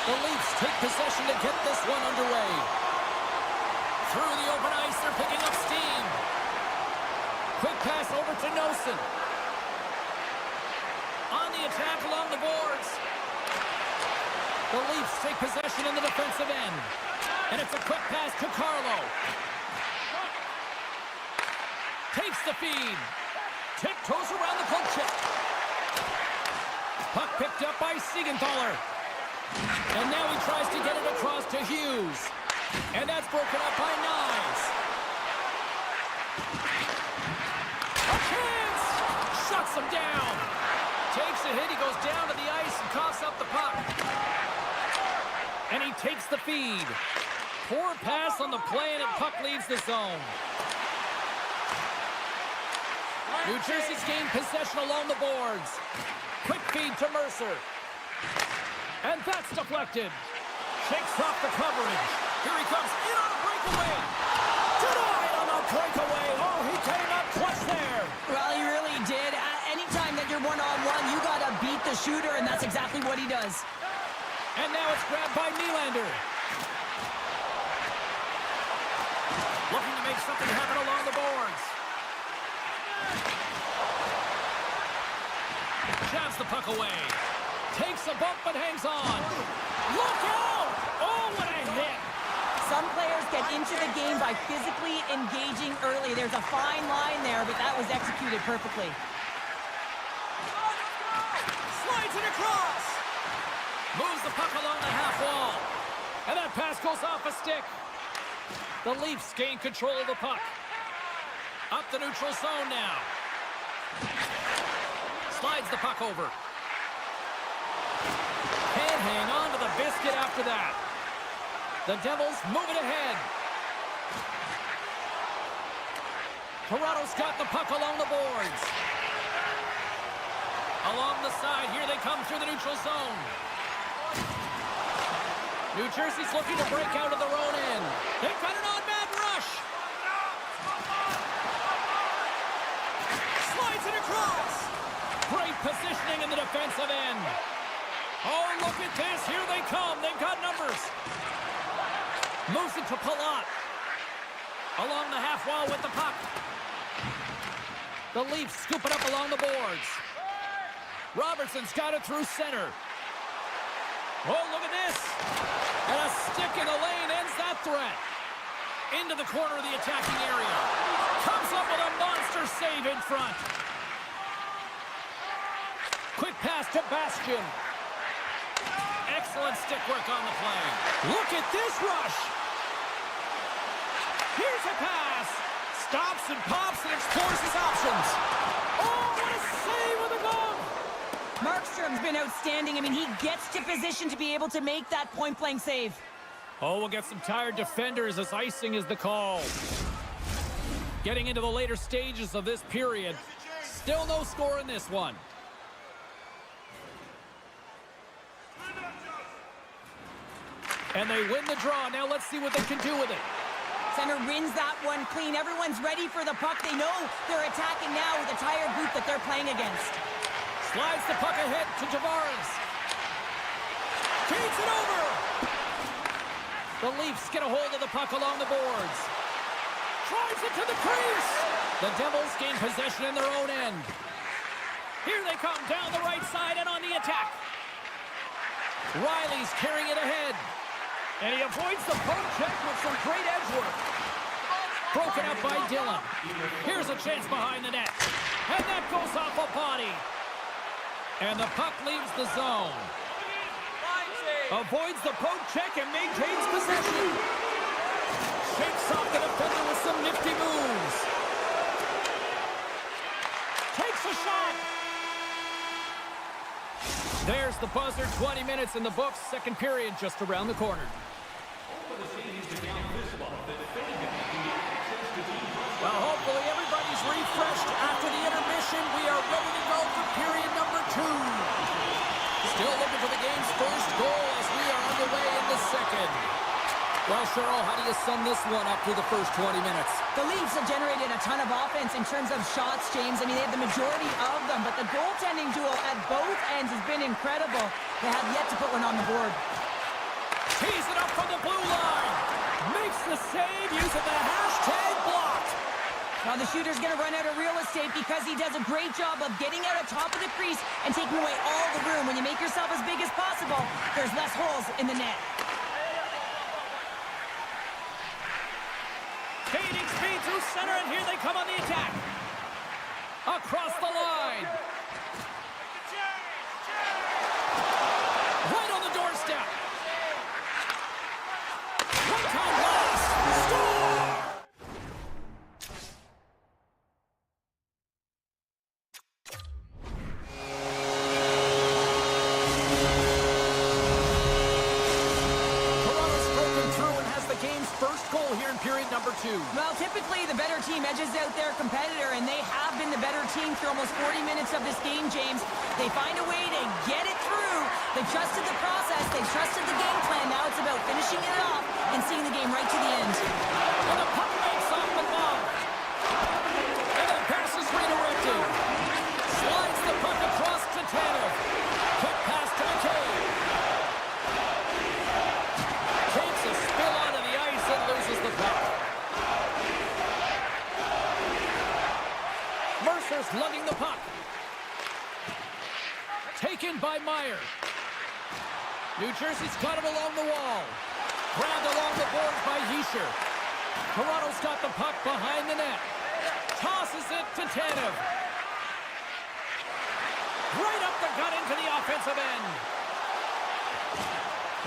The Leafs take possession to get this one underway. Through the open ice, they're picking up steam. Quick pass over to Nosen. On the attack along the boards. The Leafs take possession in the defensive end. And it's a quick pass to Carlo. Takes the feed. Tiptoes around the poke check. Puck picked up by Siegenthaler. And now he tries to get it across to Hughes. And that's broken up by Nyes. A chance! Shuts him down. Takes a hit. He goes down to the ice and coughs up the puck. And he takes the feed. Poor pass on the play, and the puck leaves the zone. New Jersey's gained possession along the boards. Quick feed to Mercer. And that's deflected. Shakes off the coverage. Here he comes in on a breakaway. Denied on the breakaway. Oh, he came up clutch there. Well, he really did. Anytime that you're one-on-one, you got to beat the shooter, and that's exactly what he does. And now it's grabbed by Nylander. Looking to make something happen along the boards. Jabs the puck away. Takes a bump but hangs on. Look out! Oh, what a hit! Some players get into the game by physically engaging early. There's a fine line there, but that was executed perfectly. Slides it across. Moves the puck along the half wall. And that pass goes off a stick. The Leafs gain control of the puck. Up the neutral zone now. Slides the puck over. Can't hang on to the biscuit after that. The Devils move it ahead. Toronto's got the puck along the boards. Along the side, here they come through the neutral zone. New Jersey's looking to break out of their own end. They've got an on-man rush. Slides it across. Great positioning in the defensive end. Oh, look at this. Here they come. They've got numbers. Moves it to Palat. Along the half wall with the puck. The Leafs scoop it up along the boards. Robertson's got it through center. Oh, look at this. And a stick in the lane ends that threat. Into the corner of the attacking area. Comes up with a monster save in front. Quick pass to Bastian. Excellent stick work on the play. Look at this rush. Here's a pass. Stops and pops and explores his options. Oh, what a save with a glove. Markstrom's been outstanding. I mean, he gets to position to be able to make that point-blank save. Oh, we'll get some tired defenders as icing is the call. Getting into the later stages of this period. Still no score in this one. And they win the draw. Now let's see what they can do with it. Center wins that one clean. Everyone's ready for the puck. They know they're attacking now with a tired group that they're playing against. Slides the puck ahead to Tavares. Feeds it over. The Leafs get a hold of the puck along the boards. Drives it to the crease. The Devils gain possession in their own end. Here they come down the right side and on the attack. Riley's carrying it ahead. And he avoids the poke check with some great edge work. Broken up by Dillon. Here's a chance behind the net. And that goes off a body. And the puck leaves the zone. Avoids the poke check and maintains possession. Shakes off the defender with some nifty moves. Takes a shot. There's the buzzer. 20 minutes in the books. Second period just around the corner. Well, hopefully everybody's refreshed after the intermission. We are ready to go for period number 2. Still looking for the game's first goal as we are underway in the second. Well, Cheryl, how do you sum this one up through the first 20 minutes? The Leafs have generated a ton of offense in terms of shots, James. I mean, they have the majority of them, but the goaltending duel at both ends has been incredible. They have yet to put one on the board. Tees it up from the blue line. Makes the save using the hashtag blocked. Now the shooter's going to run out of real estate because he does a great job of getting out of top of the crease and taking away all the room. When you make yourself as big as possible, there's less holes in the net. Gaining speed through center, and here they come on the attack. Across the line. Right on the doorstep. One-time blast. Score! Toronto's broken through and has the game's first goal here in period number 2. Well, typically the better team edges out their competitor, and they have been the better team for almost 40 minutes of this game, James. They find a way to get it through. They've trusted the process. They've trusted the game plan. Now it's about finishing it off and seeing the game right to the end. And the puck makes off the ball. And the pass is redirected. Slides the puck across to Tanev. Quick pass to McKay. Takes a spill onto the ice and loses the puck. Mercer's lugging the puck. Taken by Meyer. New Jersey's got him along the wall. Grabbed along the boards by Hischier. Toronto's got the puck behind the net. Tosses it to Tanev. Right up the gut into the offensive end.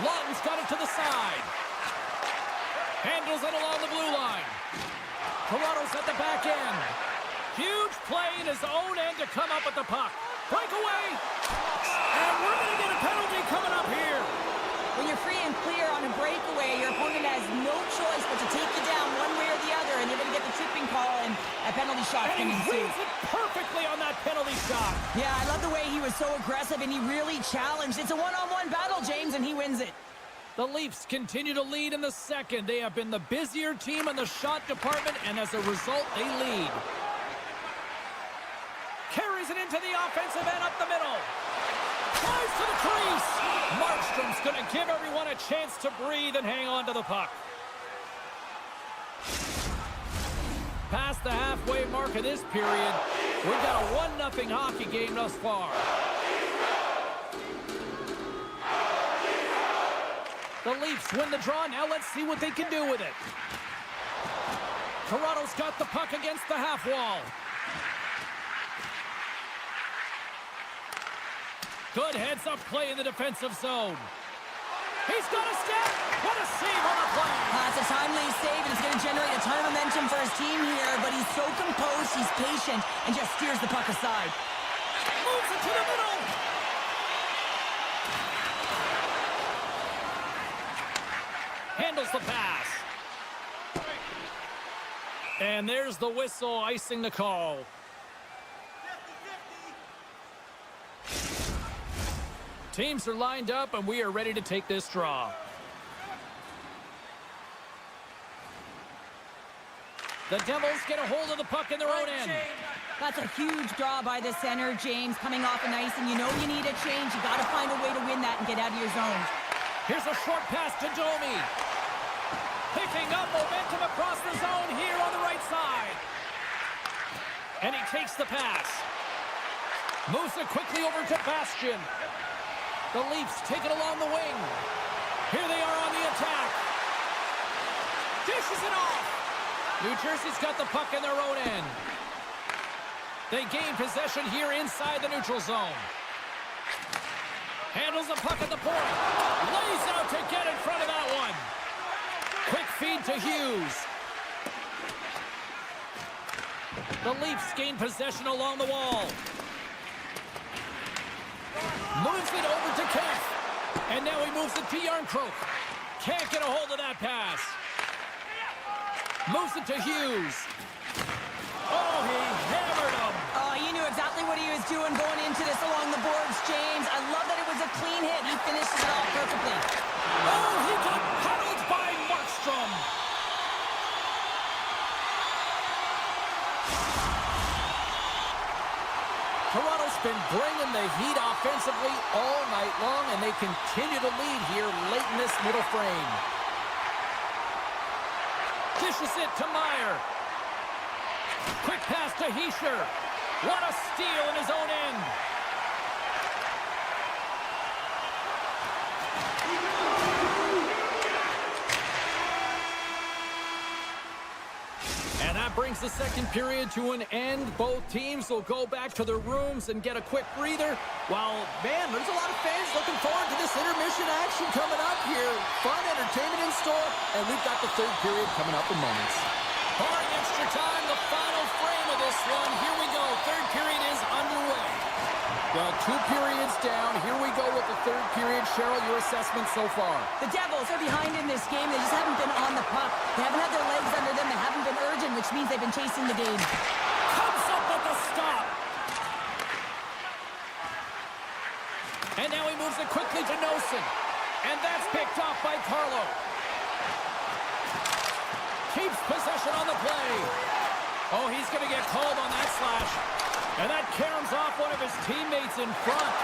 Lawton's got it to the side. Handles it along the blue line. Toronto's at the back end. Huge play in his own end to come up with the puck. Breakaway. And we're going to get a penalty coming up here. When you're free and clear on a breakaway, your opponent has no choice but to take you down one way or the other, and they're going to get the tripping call, and a penalty shot And can he ensue. reads it perfectly on that penalty shot. Yeah, I love the way he was so aggressive, and he really challenged. It's a one-on-one battle, James, and he wins it. The Leafs continue to lead in the second. They have been the busier team in the shot department, and as a result, they lead. Carries it into the offensive end up the middle. Flies to the crease. Markstrom's going to give everyone a chance to breathe and hang on to the puck. Past the halfway mark of this period, we've got a 1-0 hockey game thus far. The Leafs win the draw. Now let's see what they can do with it. Toronto's got the puck against the half wall. Good heads-up play in the defensive zone. He's got a step. What a save on the play. It's a timely save, and it's going to generate a ton of momentum for his team here, but he's so composed, he's patient, and just steers the puck aside. Moves it to the middle. Handles the pass. And there's the whistle icing the call. Teams are lined up, and we are ready to take this draw. The Devils get a hold of the puck in their own end. That's a huge draw by the center, James, coming off an ice, and you know you need a change. You got to find a way to win that and get out of your zone. Here's a short pass to Domi. Picking up momentum across the zone here on the right side. And he takes the pass. Moves it quickly over to Bastian. The Leafs take it along the wing. Here they are on the attack. Dishes it off. New Jersey's got the puck in their own end. They gain possession here inside the neutral zone. Handles the puck at the point. Lays out to get in front of that one. Quick feed to Hughes. The Leafs gain possession along the wall. Moves it over to Kemp. And now he moves it to Yarncroke. Can't get a hold of that pass. Moves it to Hughes. Oh, he hammered him. Oh, you knew exactly what he was doing going into this along the boards, James. I love that it was a clean hit. He finishes it off perfectly. Oh, he got paddled by Markstrom. Toronto's been bringing the heat offensively all night long, and they continue to lead here late in this middle frame. Dishes it to Meyer. Quick pass to Hischier. What a steal in his own end. And that brings the second period to an end. Both teams will go back to their rooms and get a quick breather. While, man, there's a lot of fans looking forward to this intermission action coming up here. Fun entertainment in store, and we've got the third period coming up in moments. Barring extra time, the final frame of this one. Here we go. Third period is underway. Well, 2 periods down. Here we go with the third period. Cheryl, your assessment so far? The Devils are behind in this game. They just haven't been on the puck. They haven't had their legs under them. They haven't been urgent, which means they've been chasing the game. Comes up with the stop. And now he moves it quickly to Nosen. And that's picked off by Carlo. Keeps possession on the play. Oh, he's going to get called on that slash. And that caroms off one of his teammates in front.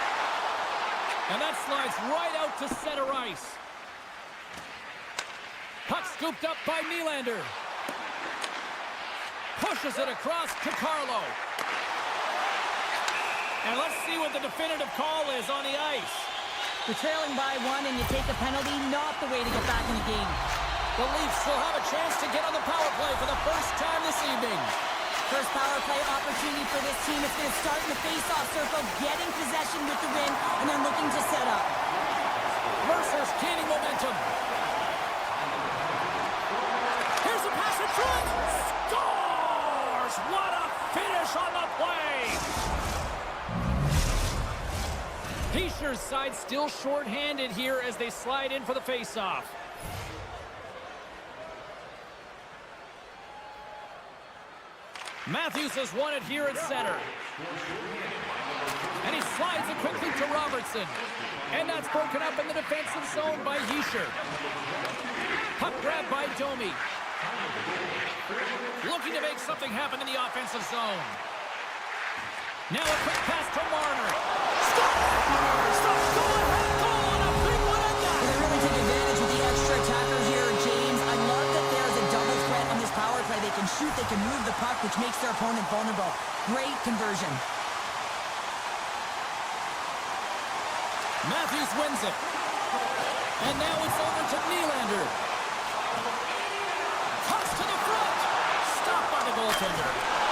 And that slides right out to center ice. Puck scooped up by Nylander. Pushes it across to Carlo. And let's see what the definitive call is on the ice. You're trailing by 1 and you take a penalty, not the way to get back in the game. The Leafs will have a chance to get on the power play for the first time this evening. First power play opportunity for this team. It's going to start in the face-off circle, getting possession with the win, and then looking to set up. Mercer's gaining momentum. Here's a pass in front. Scores! What a finish on the play! Hischier's side still short-handed here as they slide in for the face-off. Matthews has won it here at center. And he slides it quickly to Robertson. And that's broken up in the defensive zone by Hischier. Puck grab by Domi. Looking to make something happen in the offensive zone. Now a quick pass to Marner. Scores! Go ahead, goal, and a big one at that! They really take advantage of the extra attacker here, James. I love that there's a double threat on this power play. They can shoot, they can move the puck, which makes their opponent vulnerable. Great conversion. Matthews wins it. And now it's over to Nylander. Comes to the front. Stopped by the goaltender.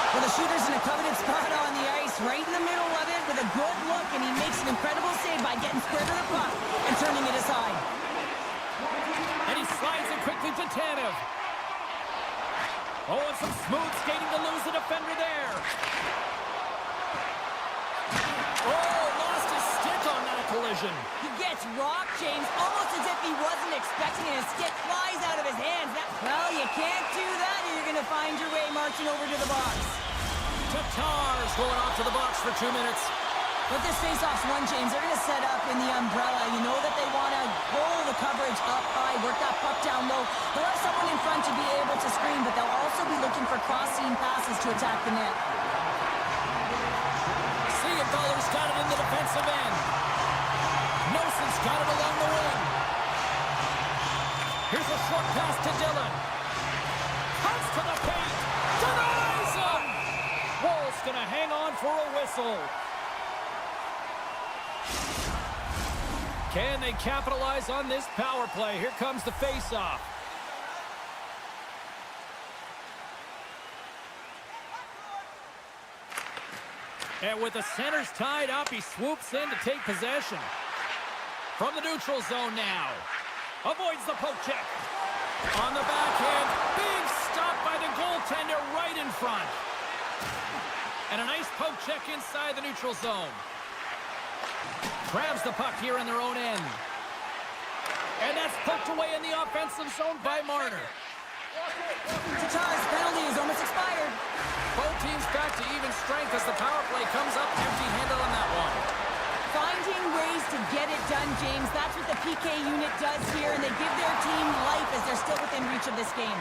Well, the shooter's in a coveted spot on the ice, right in the middle of it, with a good look, and he makes an incredible save by getting square to the puck and turning it aside. And he slides it quickly to Tanev. Oh, and some smooth skating to lose the defender there. Oh, lost his stick on that collision. He gets rocked, James, almost as if he wasn't expecting it. His stick flies out of his hands. Well, you can't do that, or you're going to find your way marching over to the box. Tatar's going off to the box for 2 minutes. With this face-off's won, James, they're going to set up in the umbrella. You know that they want to roll the coverage up high, work that puck down low. They'll have someone in front to be able to screen, but they'll also be looking for cross-seam passes to attack the net. Siegenthaler's got it in the defensive end. Nosen's got it along the wing. Here's a short pass to Dillon. Comes to the paint. Denies him! Wolf's going to hang on for a whistle. Can they capitalize on this power play? Here comes the face-off. And with the centers tied up, he swoops in to take possession. From the neutral zone now. Avoids the poke check. On the backhand. Big stop by the goaltender right in front. And a nice poke check inside the neutral zone. Grabs the puck here in their own end. And that's poked away in the offensive zone by Marner. Tatar's penalty is almost expired. Both teams back to even strength as the power play comes up empty-handed on that one. Finding ways to get it done, James. That's what the PK unit does here, and they give their team life as they're still within reach of this game.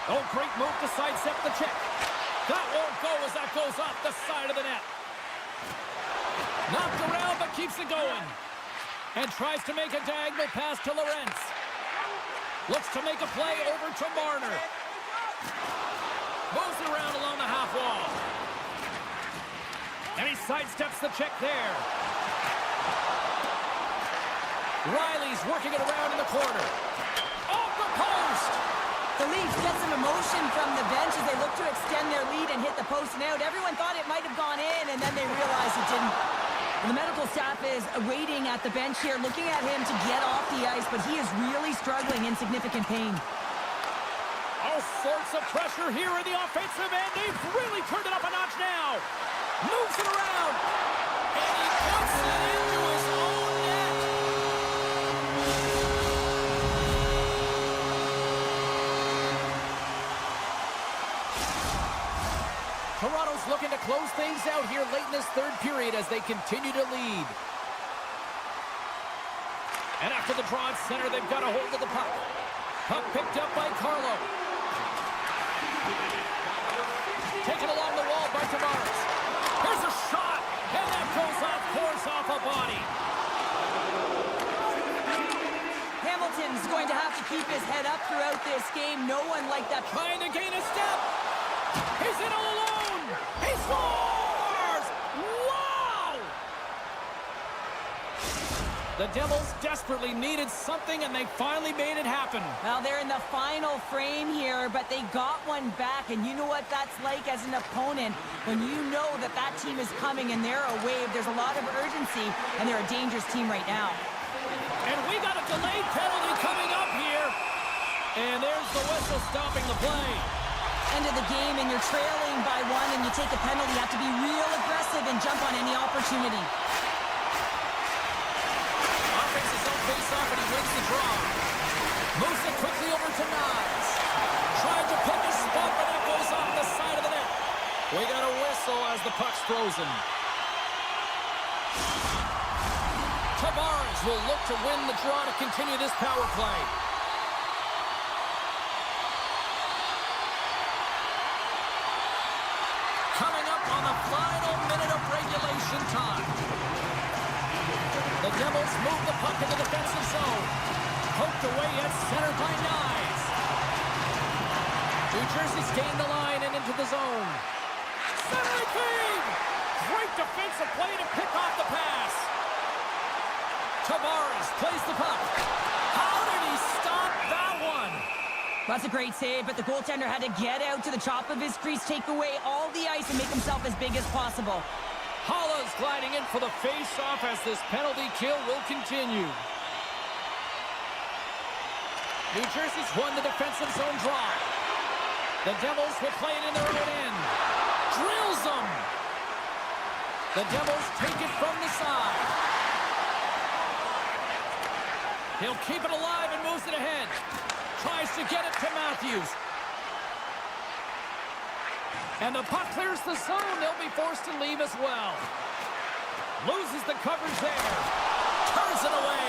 Oh, great move to sidestep the check. That won't go as that goes off the side of the net. Knocked around, but keeps it going. And tries to make a diagonal pass to Lawrence. Looks to make a play over to Marner. Moves it around along the half wall. And he sidesteps the check there. Riley's working it around in the corner. Off the post! The Leafs get some emotion from the bench as they look to extend their lead and hit the post and out. Everyone thought it might have gone in, and then they realized it didn't. The medical staff is waiting at the bench here, looking at him to get off the ice, but he is really struggling in significant pain. All sorts of pressure here in the offensive end. They've really turned it up a notch now. Moves it around. And he puts it into his own net. Toronto's looking to close things out here late in this third period as they continue to lead. And after the draw at center, they've got a hold of the puck. Puck picked up by Carlo. Taken along the wall by Tavares. Here's a shot, and that goes off course off a body. Hamilton's going to have to keep his head up throughout this game. No one like that. Trying to gain a step. He's in all alone. He scores! Wow! The Devils desperately needed something, and they finally made it happen. Well, they're in the final frame here, but they got one back, and you know what that's like as an opponent. When you know that that team is coming and they're a wave, there's a lot of urgency, and they're a dangerous team right now. And we got a delayed penalty coming up here. And there's the whistle stopping the play. End of the game, and you're trailing by one, and you take a penalty. You have to be real aggressive and jump on any opportunity. Offense his own face-off, and he wins the draw. Moves it quickly over to Nyes. Trying to pick a spot, but it goes off the side of the net. We got a whistle as the puck's frozen. Tavares will look to win the draw to continue this power play. Coming up on the final minute of regulation time. The Devils move the puck in the defensive zone. Poked away at center by Nyes. New Jersey's gained the line and into the zone. Centering feed! Great defensive play to pick off the pass. Tavares plays the puck. How did he stop that one? That's a great save, but the goaltender had to get out to the top of his crease, take away all the ice, and make himself as big as possible. Holla's gliding in for the face-off as this penalty kill will continue. New Jersey's won the defensive zone draw. The Devils will play it in their own end. Drills them. The Devils take it from the side. He'll keep it alive and moves it ahead. Tries to get it to Matthews. And the puck clears the zone. They'll be forced to leave as well. Loses the coverage there. Turns it away.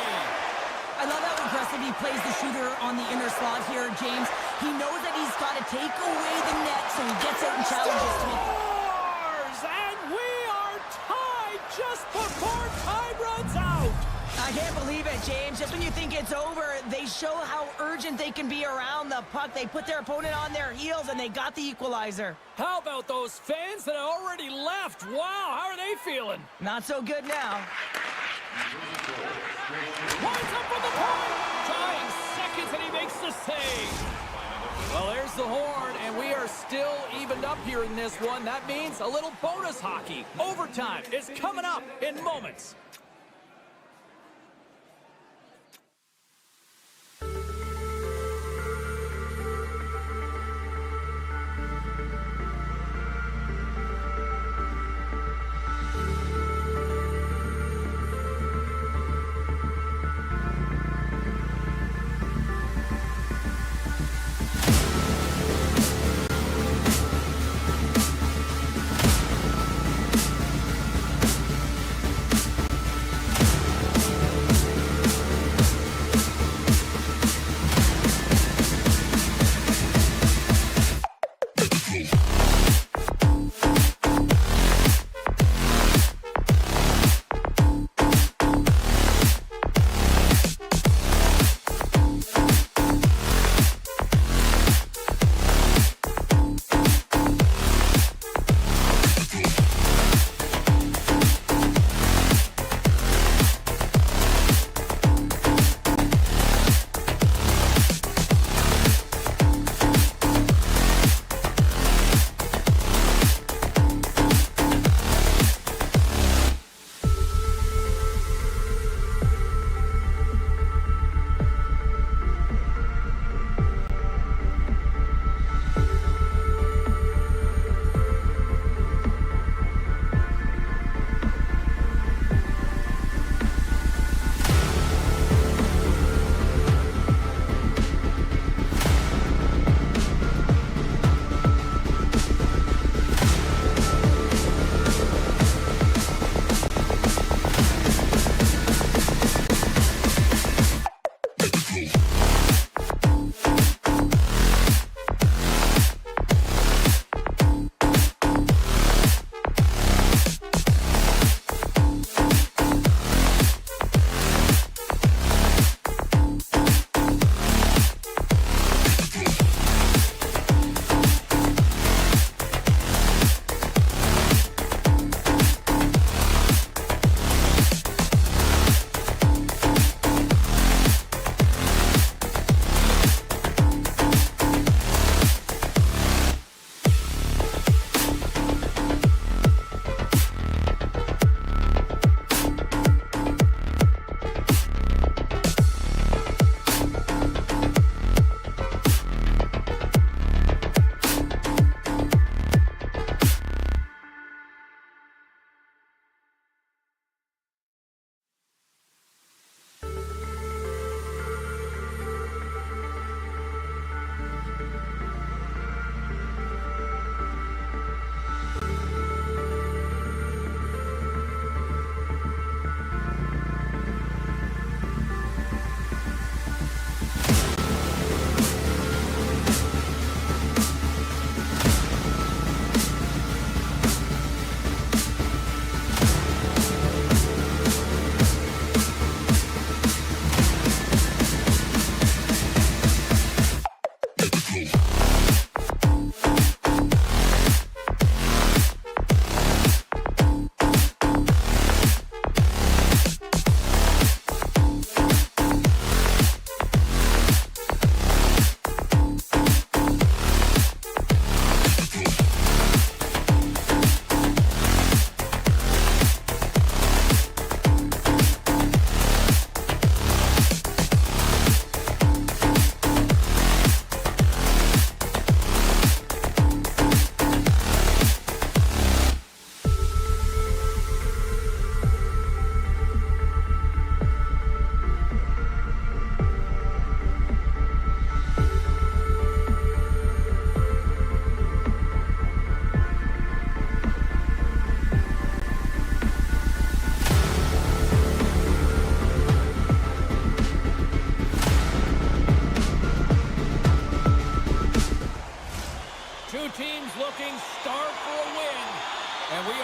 I love how aggressive he plays the shooter on the inner slot here, James. He knows that he's got to take away the net, so he gets out and challenges to make... Scores! And we are tied just before time runs out. I can't believe it, James. Just when you think it's over, they show how urgent they can be around the puck. They put their opponent on their heels, and they got the equalizer. How about those fans that already left? Wow, how are they feeling? Not so good now. Winds up from the point. Dying seconds, and he makes the save. Well, there's the horn, and we are still evened up here in this one. That means a little bonus hockey. Overtime is coming up in moments.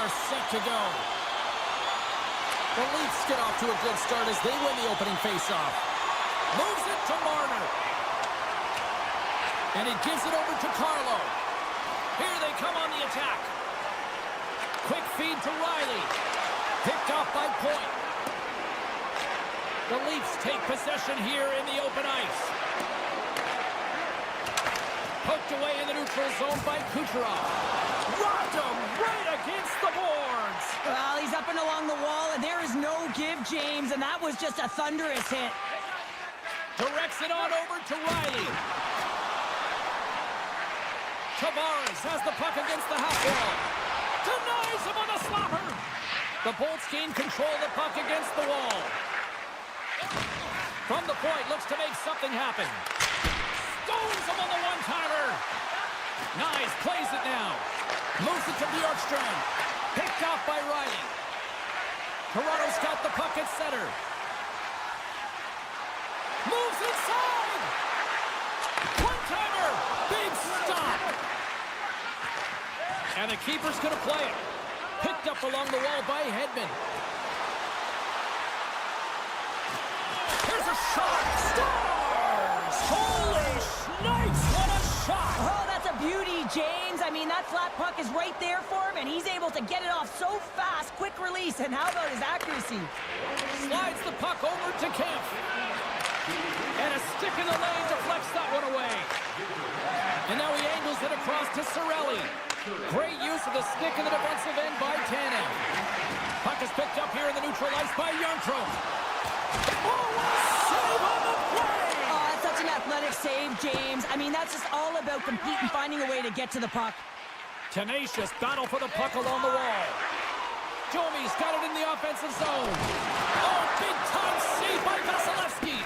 are set to go. The Leafs get off to a good start as they win the opening faceoff. Moves it to Marner. And he gives it over to Carlo. Here they come on the attack. Quick feed to Riley. Picked off by Point. The Leafs take possession here in the open ice. Poked away in the neutral zone by Kucherov. Rocked him right against the boards. Well, he's up and along the wall, and there is no give, James, and that was just a thunderous hit. Directs it on over to Riley. Tavares has the puck against the half wall. Denies him on the slapper. The Bolts gain control of the puck against the wall. From the point, looks to make something happen. Stones him on the one-timer. Nice, plays it now. Moves it to Bjorkstrand. Picked off by Riley. Toronto's got the puck at center. Moves inside. One-timer. Big stop. And the keeper's going to play it. Picked up along the wall by Hedman. Here's a shot. Stars! Holy snipes, what a shot! Oh, that's a beauty, James. I mean, that flat puck is right there for him, and he's able to get it off so fast. Quick release, and how about his accuracy? Slides the puck over to Kemp. And a stick in the lane deflects that one away. And now he angles it across to Cirelli. Great use of the stick in the defensive end by Tanev. Puck is picked up here in the neutral ice by Jarnkrok. Oh, save on the play! Oh, that's such an athletic save, James. I mean, that's just all about competing, finding a way to get to the puck. Tenacious battle for the puck along the wall. Domi's got it in the offensive zone. Oh, big-time save by Vasilevsky.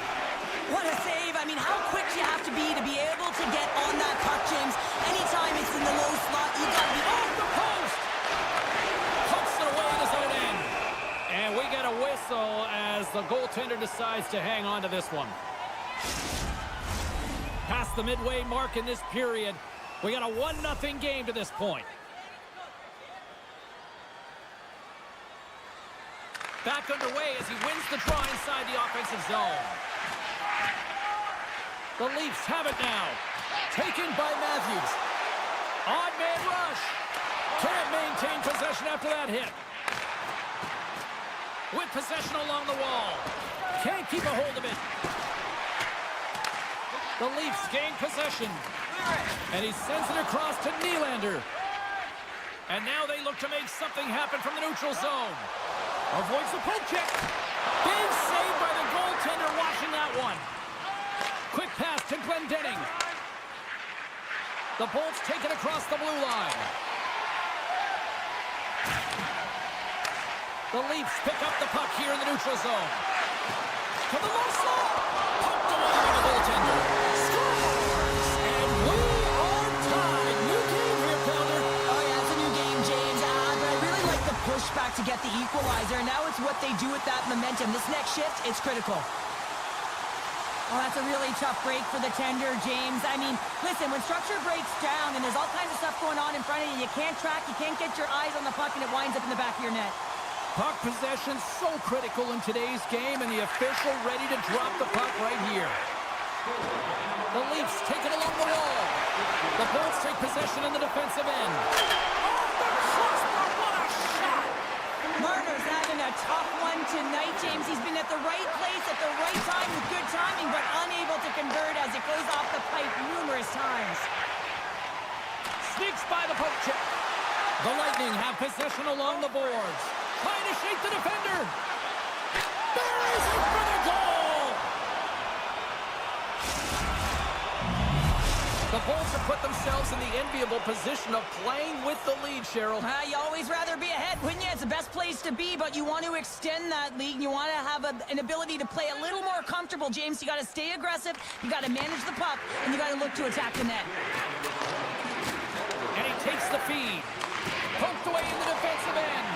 What a save. I mean, how quick you have to be able to get on that puck, James. Anytime it's in the low slot, you got to be off the post. Pumps it away to his own end. And we get a whistle as the goaltender decides to hang on to this one. Past the midway mark in this period, we got a 1-0 game to this point. Back underway as he wins the draw inside the offensive zone. The Leafs have it now. Taken by Matthews. Odd man rush. Can't maintain possession after that hit. With possession along the wall. Can't keep a hold of it. The Leafs gain possession. And he sends it across to Nylander. And now they look to make something happen from the neutral zone. Avoids the poke check. Big save by the goaltender watching that one. Quick pass to Glendening. The Bolts take it across the blue line. The Leafs pick up the puck here in the neutral zone. To the low slot. Pumped away by the goaltender. Scores! And we are tied. New game here, Pounder. Oh, yeah, it's a new game, James. But I really like the pushback to get the equalizer. Now it's what they do with that momentum. This next shift, it's critical. Oh, that's a really tough break for the tender, James. I mean, listen, when structure breaks down and there's all kinds of stuff going on in front of you, you can't track, you can't get your eyes on the puck, and it winds up in the back of your net. Puck possession so critical in today's game, and the official ready to drop the puck right here. The Leafs take it along the wall. The Bolts take possession in the defensive end. Off the crossbar, what a shot! Marner's having a tough one tonight, James. He's been at the right place at the right time with good timing, but unable to convert as it goes off the pipe numerous times. Sneaks by the poke check. The Lightning have possession along the boards. Trying to shake the defender. Buries it for the goal! The Bolts have put themselves in the enviable position of playing with the lead, Cheryl. You always rather be ahead, wouldn't you? It's the best place to be, but you want to extend that lead. You want to have an ability to play a little more comfortable, James. You got to stay aggressive, you got to manage the puck, and you got to look to attack the net. And he takes the feed. Poked away in the defensive end.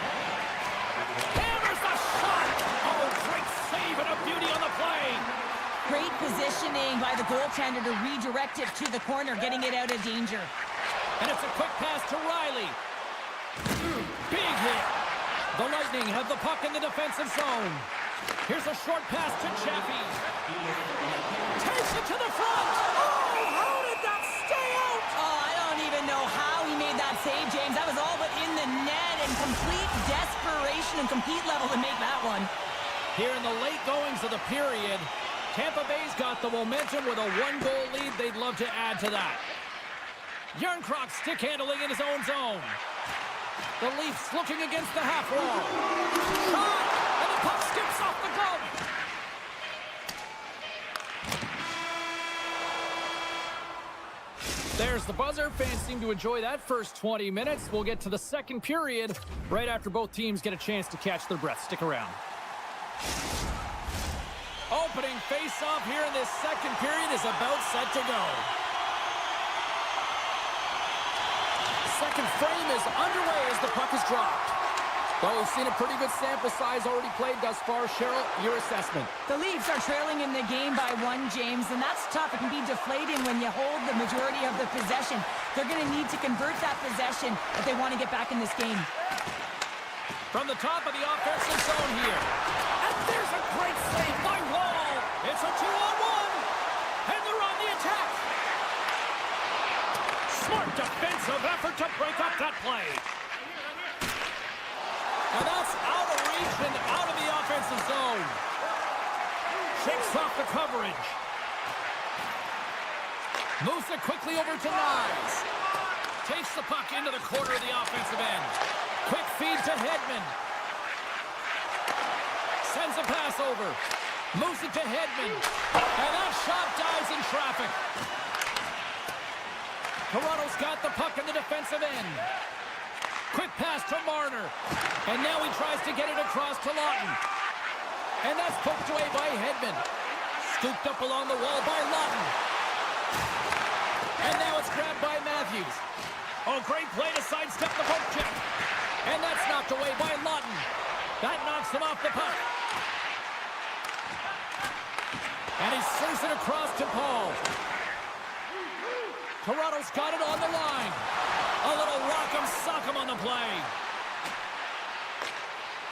Hammers the shot! Oh, great save and a beauty on the play! Great positioning by the goaltender to redirect it to the corner, getting it out of danger. And it's a quick pass to Riley. Big hit. The Lightning have the puck in the defensive zone. Here's a short pass to Chaffee. Takes it to the front. Oh, how did that stay out? Oh, I don't even know how he made that save, James. That was all but in the net and complete desperation and compete level to make that one. Here in the late goings of the period, Tampa Bay's got the momentum with a one-goal lead. They'd love to add to that. Yarncroc stick handling in his own zone. The Leafs looking against the half wall. Shot! And the puck skips off the glove. There's the buzzer. Fans seem to enjoy that first 20 minutes. We'll get to the second period right after both teams get a chance to catch their breath. Stick around. Opening face-off here in this second period is about set to go. Second frame is underway as the puck is dropped. Well, we've seen a pretty good sample size already played thus far. Cheryl, your assessment. The Leafs are trailing in the game by 1, James, and that's tough. It can be deflating when you hold the majority of the possession. They're going to need to convert that possession if they want to get back in this game. From the top of the offensive zone here. And there's a great save by Wall. It's a 2-on-1. And they're on the attack. Smart defensive effort to break up that play. And that's out of reach and out of the offensive zone. Shakes off the coverage. Moves it quickly over to Nyes. Takes the puck into the corner of the offensive end. Quick feed to Hedman. Sends a pass over. Moves it to Hedman. And that shot dies in traffic. Toronto's got the puck in the defensive end. Quick pass to Marner. And now he tries to get it across to Lawton. And that's poked away by Hedman. Scooped up along the wall by Lawton. And now it's grabbed by Matthews. Oh, great play to sidestep the poke check. And that's knocked away by Lawton. That knocks him off the puck. And he serves it across to Paul. Toronto's got it on the line. A little rock'em sock'em on the play.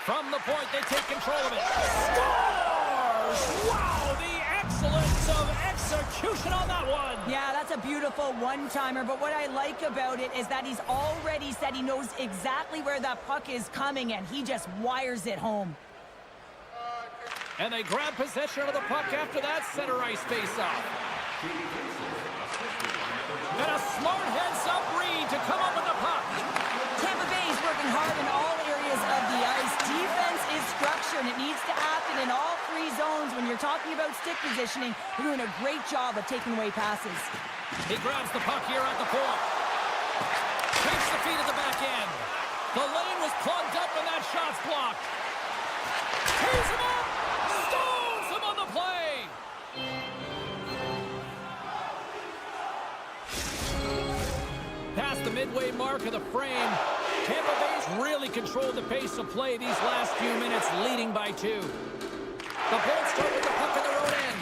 From the point, they take control of it. Scores! Wow, the excellence of execution on that one. Yeah, that's a beautiful one-timer, but what I like about it is that he's already said he knows exactly where that puck is coming, and he just wires it home. And they grab possession of the puck after that center ice face-off. And a smart heads-up read to come up with the puck. Tampa Bay is working hard in all areas of the ice. Defense is structure, and it needs to happen in all 3 zones. When you're talking about stick positioning, they're doing a great job of taking away passes. He grabs the puck here at the point. Takes the feed at the back end. The lane was plugged up, and that shot's blocked. Tees him up! Stones him on the play! Past the midway mark of the frame, Tampa Bay's really controlled the pace of play these last few minutes, leading by 2. The Bolts start with the puck in their own end.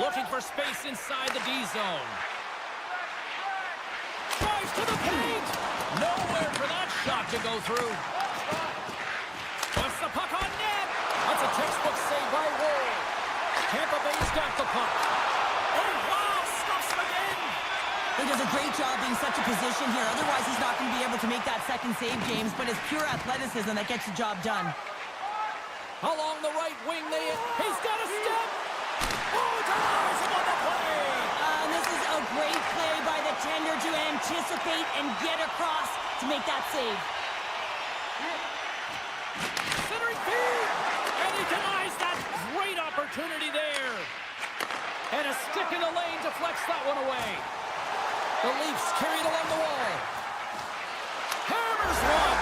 Looking for space inside the D zone. Drives to the paint! Nowhere for that shot to go through. Puts the puck on net! That's a textbook save by Wall. Tampa Bay's got the puck. Oh, wow! Stuffs him again! He does a great job being such a position here. Otherwise, he's not going to be able to make that second save, James. But it's pure athleticism that gets the job done. Along the right wing, he's got a step! Oh, denies him on the play! This is a great play by the tender to anticipate and get across to make that save. Centering feed! And he denies that great opportunity there. And a stick in the lane deflects that one away. The Leafs carried along the wall. Hammers one.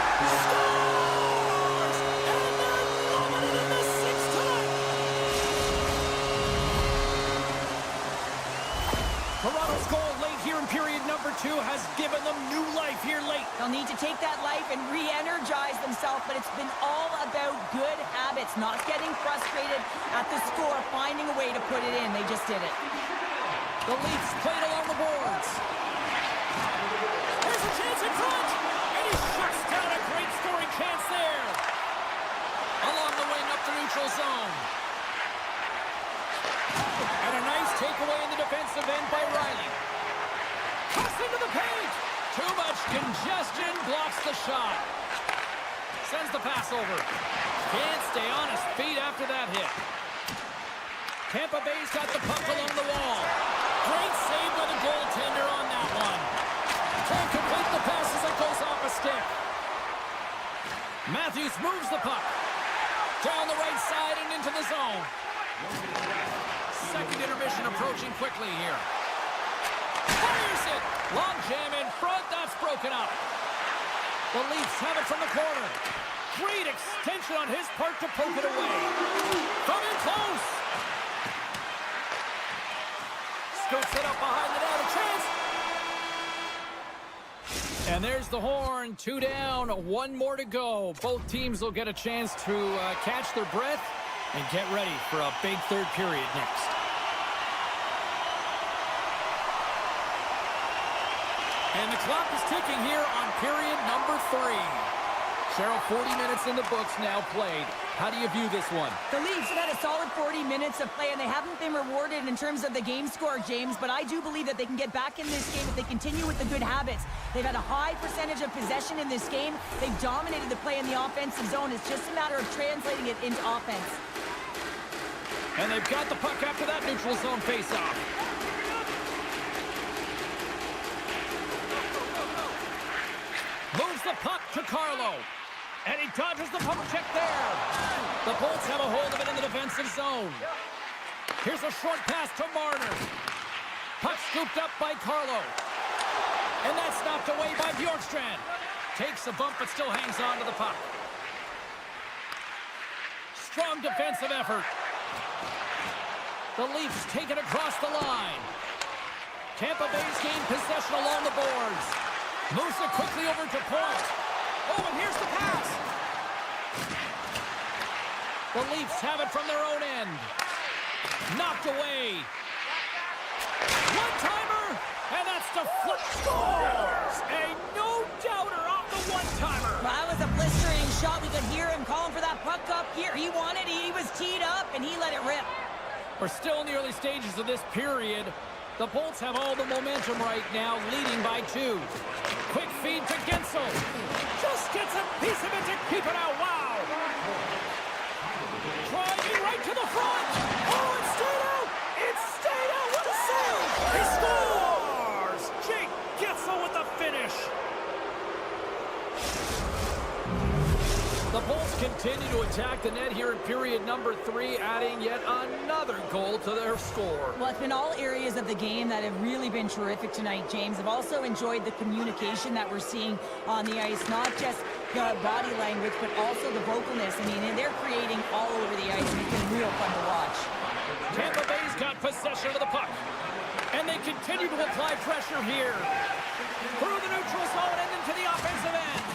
Scores! And they're nominated in the 6th time. Toronto's goal late here in period number 2 has given them new life here late. They'll need to take that life and re-energize themselves, but it's been all about good habits, not getting frustrated at the score, finding a way to put it in. They just did it. The Leafs played along the boards. There's a chance in front, and he shuts down a neutral zone. And a nice takeaway in the defensive end by Riley. Toss into the paint. Too much congestion blocks the shot. Sends the pass over. Can't stay on his feet after that hit. Tampa Bay's got the puck along the wall. Great save by the goaltender on that one. Can't complete the pass as it goes off a stick. Matthews moves the puck. Down the right side and into the zone. Second intermission approaching quickly here. Fires it. Long jam in front. That's broken up. The Leafs have it from the corner. Great extension on his part to poke it away. From in close. Scoots it up behind the net. A chance. And there's the horn. 2 down, 1 more to go. Both teams will get a chance to catch their breath and get ready for a big third period next. And the clock is ticking here on period number 3. Cheryl, 40 minutes in the books now played. How do you view this one? The Leafs have had a solid 40 minutes of play, and they haven't been rewarded in terms of the game score, James, but I do believe that they can get back in this game if they continue with the good habits. They've had a high percentage of possession in this game. They've dominated the play in the offensive zone. It's just a matter of translating it into offense. And they've got the puck after that neutral zone faceoff. Moves the puck to Carlo. And he dodges the poke check there. The Bolts have a hold of it in the defensive zone. Here's a short pass to Marner. Puck scooped up by Carlo. And that's knocked away by Bjorkstrand. Takes a bump but still hangs on to the puck. Strong defensive effort. The Leafs take it across the line. Tampa Bay's gained possession along the boards. Moves it quickly over to point. Oh, and here's the pass. The Leafs have it from their own end. Knocked away. One-timer, and that's deflected. Scores! A no-doubter off the one-timer. Well, that was a blistering shot. We could hear him calling for that puck up here. He wanted it. He was teed up, and he let it rip. We're still in the early stages of this period. The Bolts have all the momentum right now, leading by 2. Quick feed to Gensel. Just gets a piece of it to keep it out. Wow. Driving right to the front. Oh, it stayed out. It stayed out. What a save. He scores. Jake Gensel with the finish. The Bolts continue to attack the net here in period number 3, adding yet another goal to their score. Well, it's been all areas of the game that have really been terrific tonight, James. I've also enjoyed the communication that we're seeing on the ice, not just the body language, but also the vocalness. I mean, and they're creating all over the ice, and it's been real fun to watch. Tampa Bay's got possession of the puck, and they continue to apply pressure here. Through the neutral zone and into the offensive end.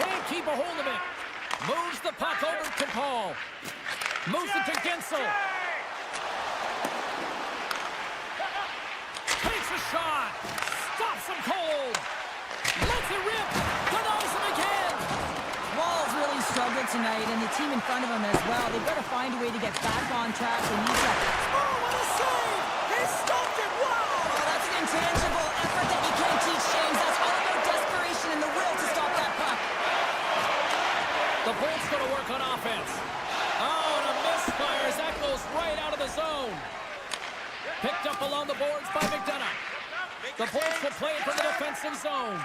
Can't keep a hold of it. Moves the puck over to Paul. Moves it to Gensel. Takes a shot. Stops him cold. Lets it rip. Denies him again. Wall's really struggled tonight, and the team in front of him as well. They've got to find a way to get back on track. They need to... Oh, what a save. He stopped it. Wow. Oh, that's an intangible effort that you can't teach, James. That's all about desperation and the will to stop that puck. The Bolts going to work on offense. Oh, and a misfire as that goes right out of the zone. Picked up along the boards by McDonough. The Bolts will play it from the defensive zone.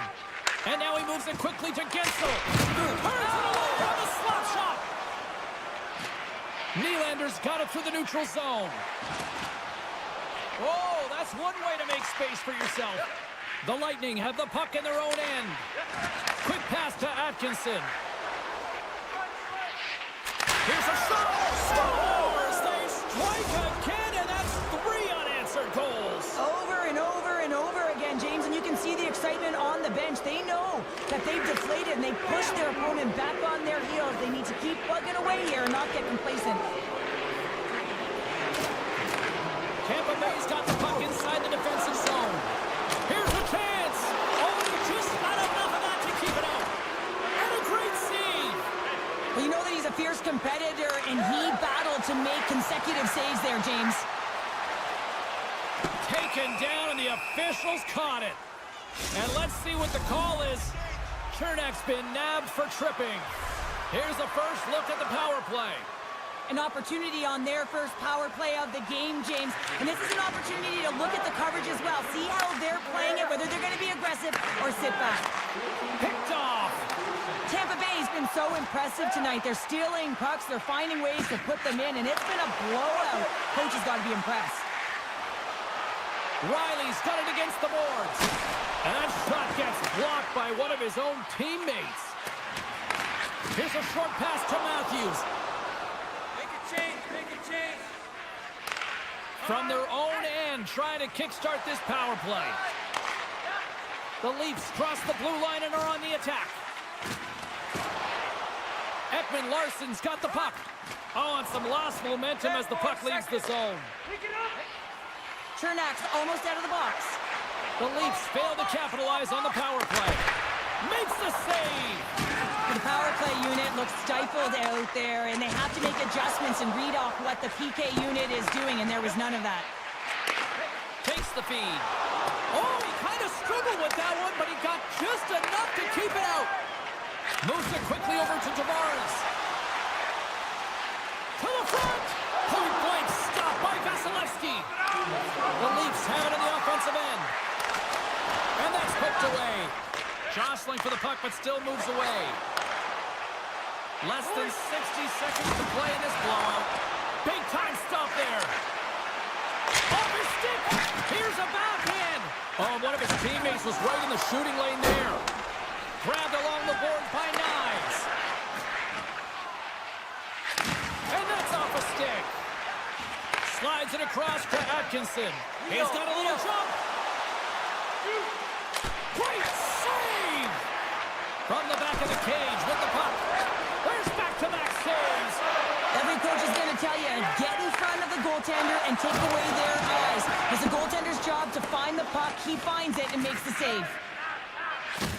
And now he moves it quickly to Gensel. Turns it away on the slap shot. Nylander's got it through the neutral zone. Oh, that's one way to make space for yourself. The Lightning have the puck in their own end. Quick pass to Atkinson. Here's a shot. Scores! They strike again, and that's 3 unanswered goals. Over and over and over again, James, and you can see the excitement on the bench. They know that they've deflated, and they push their opponent back on their heels. They need to keep plugging away here and not get complacent. Tampa Bay's got the puck inside the defensive zone. Here's a chance. Oh, just not enough of that to keep it out. And a great save. Well, you know that he's a fierce competitor, and he to make consecutive saves there, James. Taken down, and the officials caught it. And let's see what the call is. Chernak's been nabbed for tripping. Here's a first look at the power play. An opportunity on their first power play of the game, James. And this is an opportunity to look at the coverage as well. See how they're playing it, whether they're going to be aggressive or sit back. Picked off. Tampa Bay's been so impressive tonight. They're stealing pucks. They're finding ways to put them in, and it's been a blowout. Coach has got to be impressed. Riley's got it against the boards. And that shot gets blocked by one of his own teammates. Here's a short pass to Matthews. Make a change. From their own end, trying to kickstart this power play. The Leafs cross the blue line and are on the attack. Ekman Larsson's got the puck. Oh, and some lost momentum as the puck leaves the zone. Chernak's almost out of the box. The Leafs fail to capitalize on the power play. Makes the save. The power play unit looks stifled out there, and they have to make adjustments and read off what the PK unit is doing, and there was none of that. Takes the feed. Oh, he kind of struggled with that one, but he got just enough to keep it out. Moves it quickly over to Tavares. To the front. Point blank stop by Vasilevsky. The Leafs have it in the offensive end. And that's poked away. Jostling for the puck, but still moves away. Less than 60 seconds to play in this blowout. Big time stop there. Off his stick. Here's a backhand. Oh, one of his teammates was right in the shooting lane there. Grabbed along the boards by Knies. And that's off a stick. Slides it across to Atkinson. He's got a little jump. Great save! From the back of the cage with the puck. There's back-to-back saves. Every coach is going to tell you, get in front of the goaltender and take away their eyes. It's the goaltender's job to find the puck. He finds it and makes the save.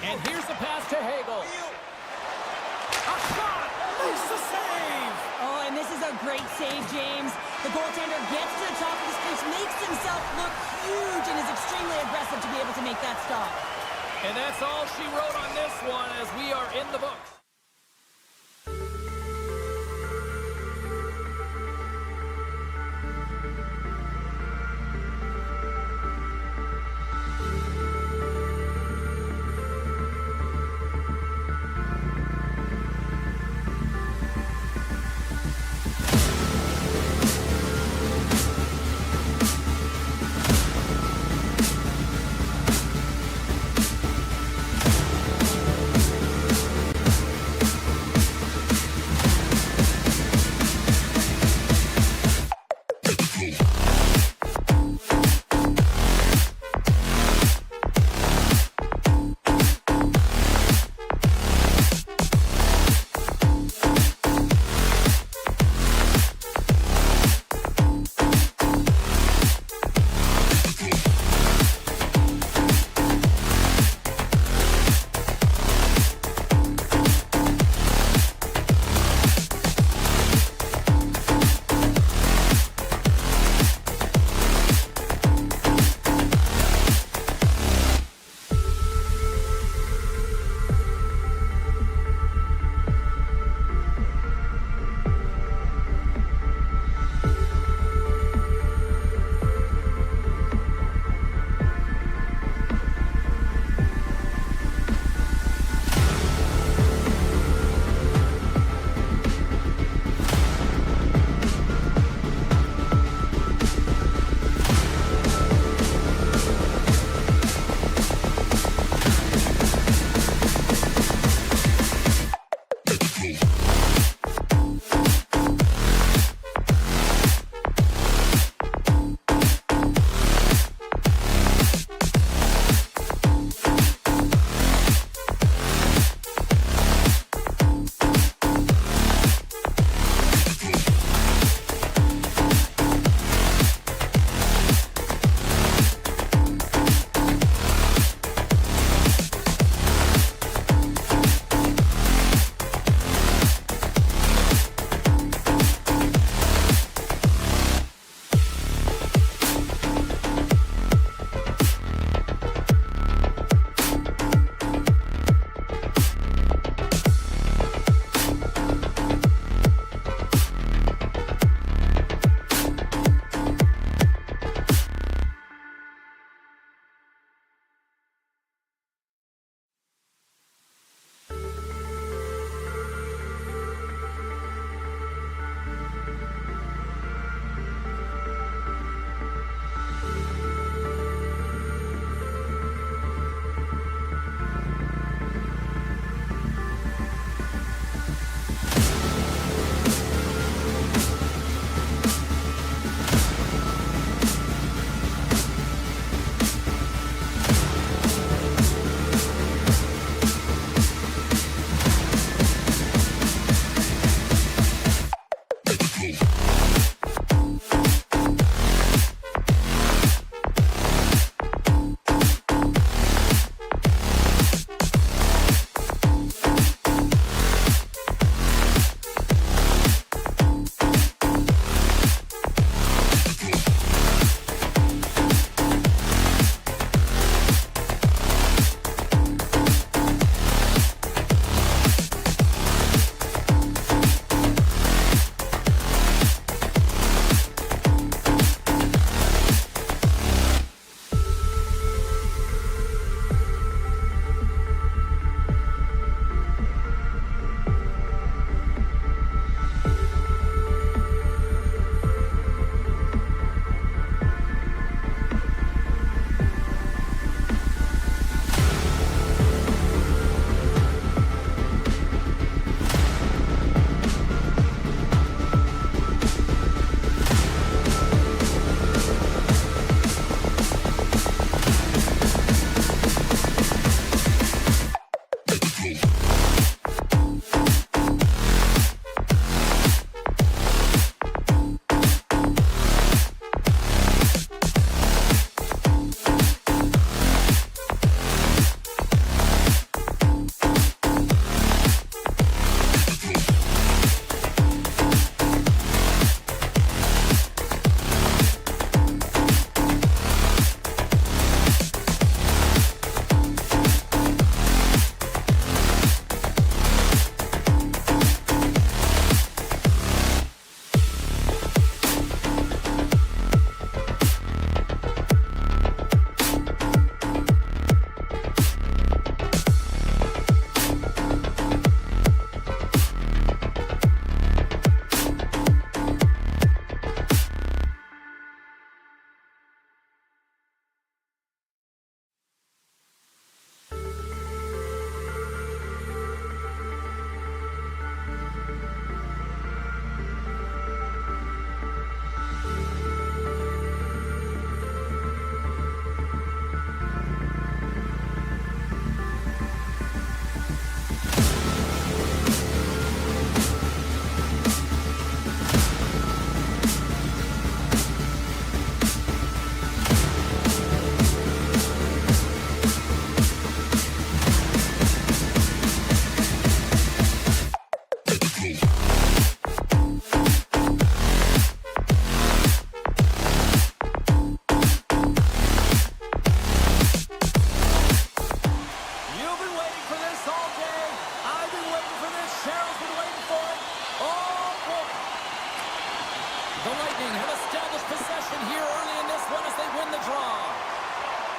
And here's the pass to Hagel. A shot! Makes the save! Oh, and this is a great save, James. The goaltender gets to the top of the crease, makes himself look huge, and is extremely aggressive to be able to make that stop. And that's all she wrote on this one as we are in the books.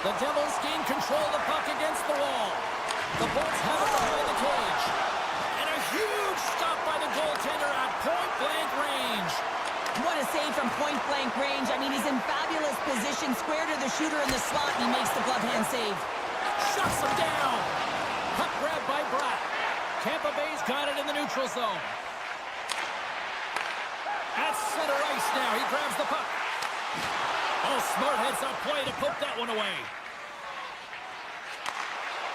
The Devils gain control of the puck against the wall. The Bolts have it behind the cage. And a huge stop by the goaltender at point-blank range. What a save from point-blank range. I mean, he's in fabulous position, square to the shooter in the slot, and he makes the glove hand save. Shuts him down. Puck grabbed by Bratt. Tampa Bay's got it in the neutral zone. At center ice now, he grabs the puck. Oh, smart heads-up play to poke that one away.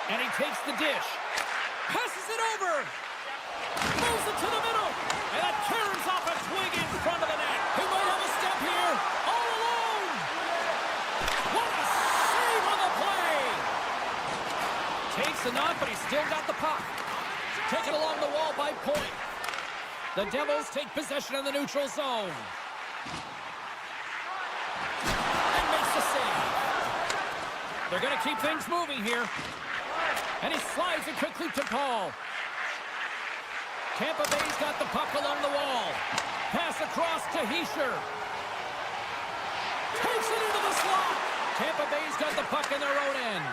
And he takes the dish. Passes it over. Moves it to the middle. And that turns off a twig in front of the net. He might have a step here. All alone. What a save on the play. Takes the knock, but he's still got the puck. Taken along the wall by Point. The Devils take possession in the neutral zone. And makes the save. They're going to keep things moving here. And he slides it quickly to Paul. Tampa Bay's got the puck along the wall. Pass across to Hischier. Takes it into the slot. Tampa Bay's got the puck in their own end.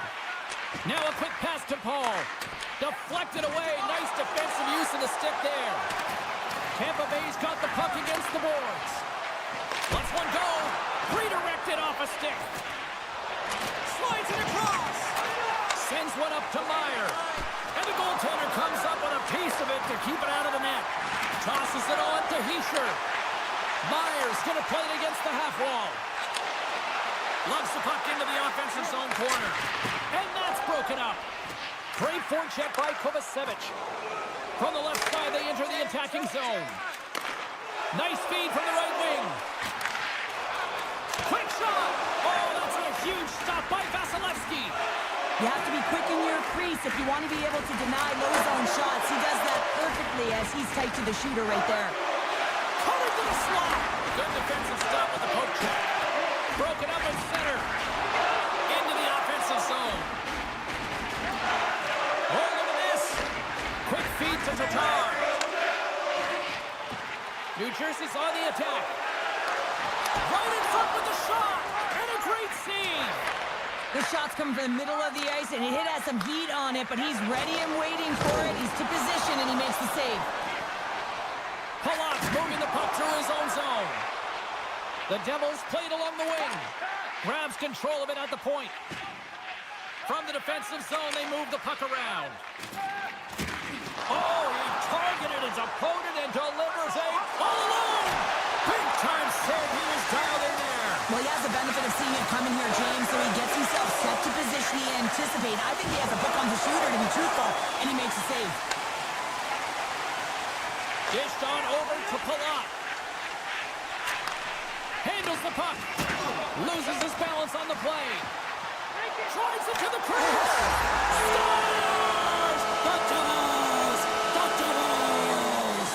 Now a quick pass to Paul. Deflected away. Nice defensive use of the stick there. Tampa Bay's got the puck against the boards. Lets one go. Redirected off a stick. Slides it across. Sends one up to Meyer. And the goaltender comes up with a piece of it to keep it out of the net. Tosses it on to Hischier. Meyer's going to play it against the half wall. Lugs the puck into the offensive zone corner. And that's broken up. Great forecheck by Kovacevic. From the left side, they enter the attacking zone. Nice feed from the right wing. Quick shot. Oh, that's a huge stop by Vasilevsky. You have to be quick in your crease if you want to be able to deny low zone shots. He does that perfectly as he's tight to the shooter right there. Cutter to the slot. Good defensive stop with the poke check. Broken up in center. Into the offensive zone. Oh, look at this. Quick feed to Tatar. New Jersey's on the attack. Right in front with the shot. And a great save. The shot's come from the middle of the ice, and it has some heat on it, but he's ready and waiting for it. He's to position, and he makes the save. Pollock's moving the puck through his own zone. The Devils played along the wing. Grabs control of it at the point. From the defensive zone, they move the puck around. Oh, he targeted his opponent and delivers a all alone. Big time save. He was dialed in there. Well, he has the benefit of seeing it coming here, James, so he gets himself set to position he anticipates. I think he has a book on the shooter, to be truthful, and he makes a save. Dished on over to Pollock. Handles the puck. Loses his balance on the play. Drives it to the crease. Scores! The Devils! The Devils!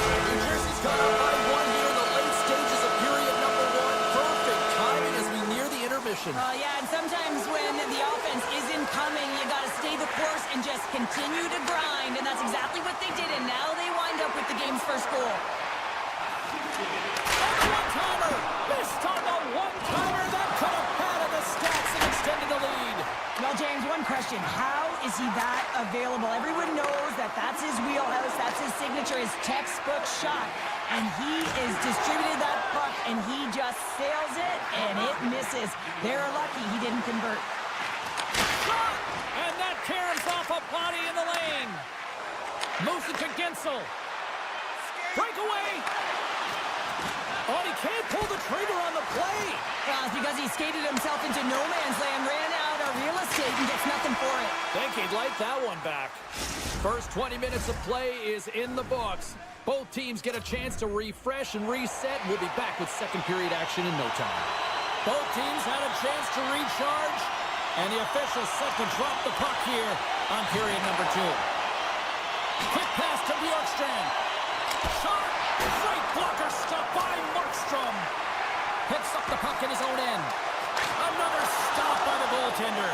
New Jersey's got up by one here in the late stages of period number one. Perfect timing as we near the intermission. Yeah, and sometimes when the offense isn't coming, you got to stay the course and just continue to grind, and that's exactly what they did, and now they wind up with the game's first goal. One-timer! Missed on the one-timer! That could have padded the stats and extended the lead. Well, James, one question. How is he that available? Everyone knows that that's his wheelhouse, that's his signature, his textbook shot. And he is distributed that puck, and he just sails it, and it misses. They're lucky he didn't convert. Shot! And that caroms off a body in the lane. Moves it to Gensel. Breakaway! Oh, he can't pull the trigger on the play. Well, it's because he skated himself into no man's land, ran out of real estate, and gets nothing for it. Think he'd like that one back. First 20 minutes of play is in the books. Both teams get a chance to refresh and reset. We'll be back with second period action in no time. Both teams had a chance to recharge, and the officials set to drop the puck here on period number 2. Quick pass to Bjorkstrand. Shot! Great blocker stop by Markstrom. Picks up the puck in his own end. Another stop by the goaltender.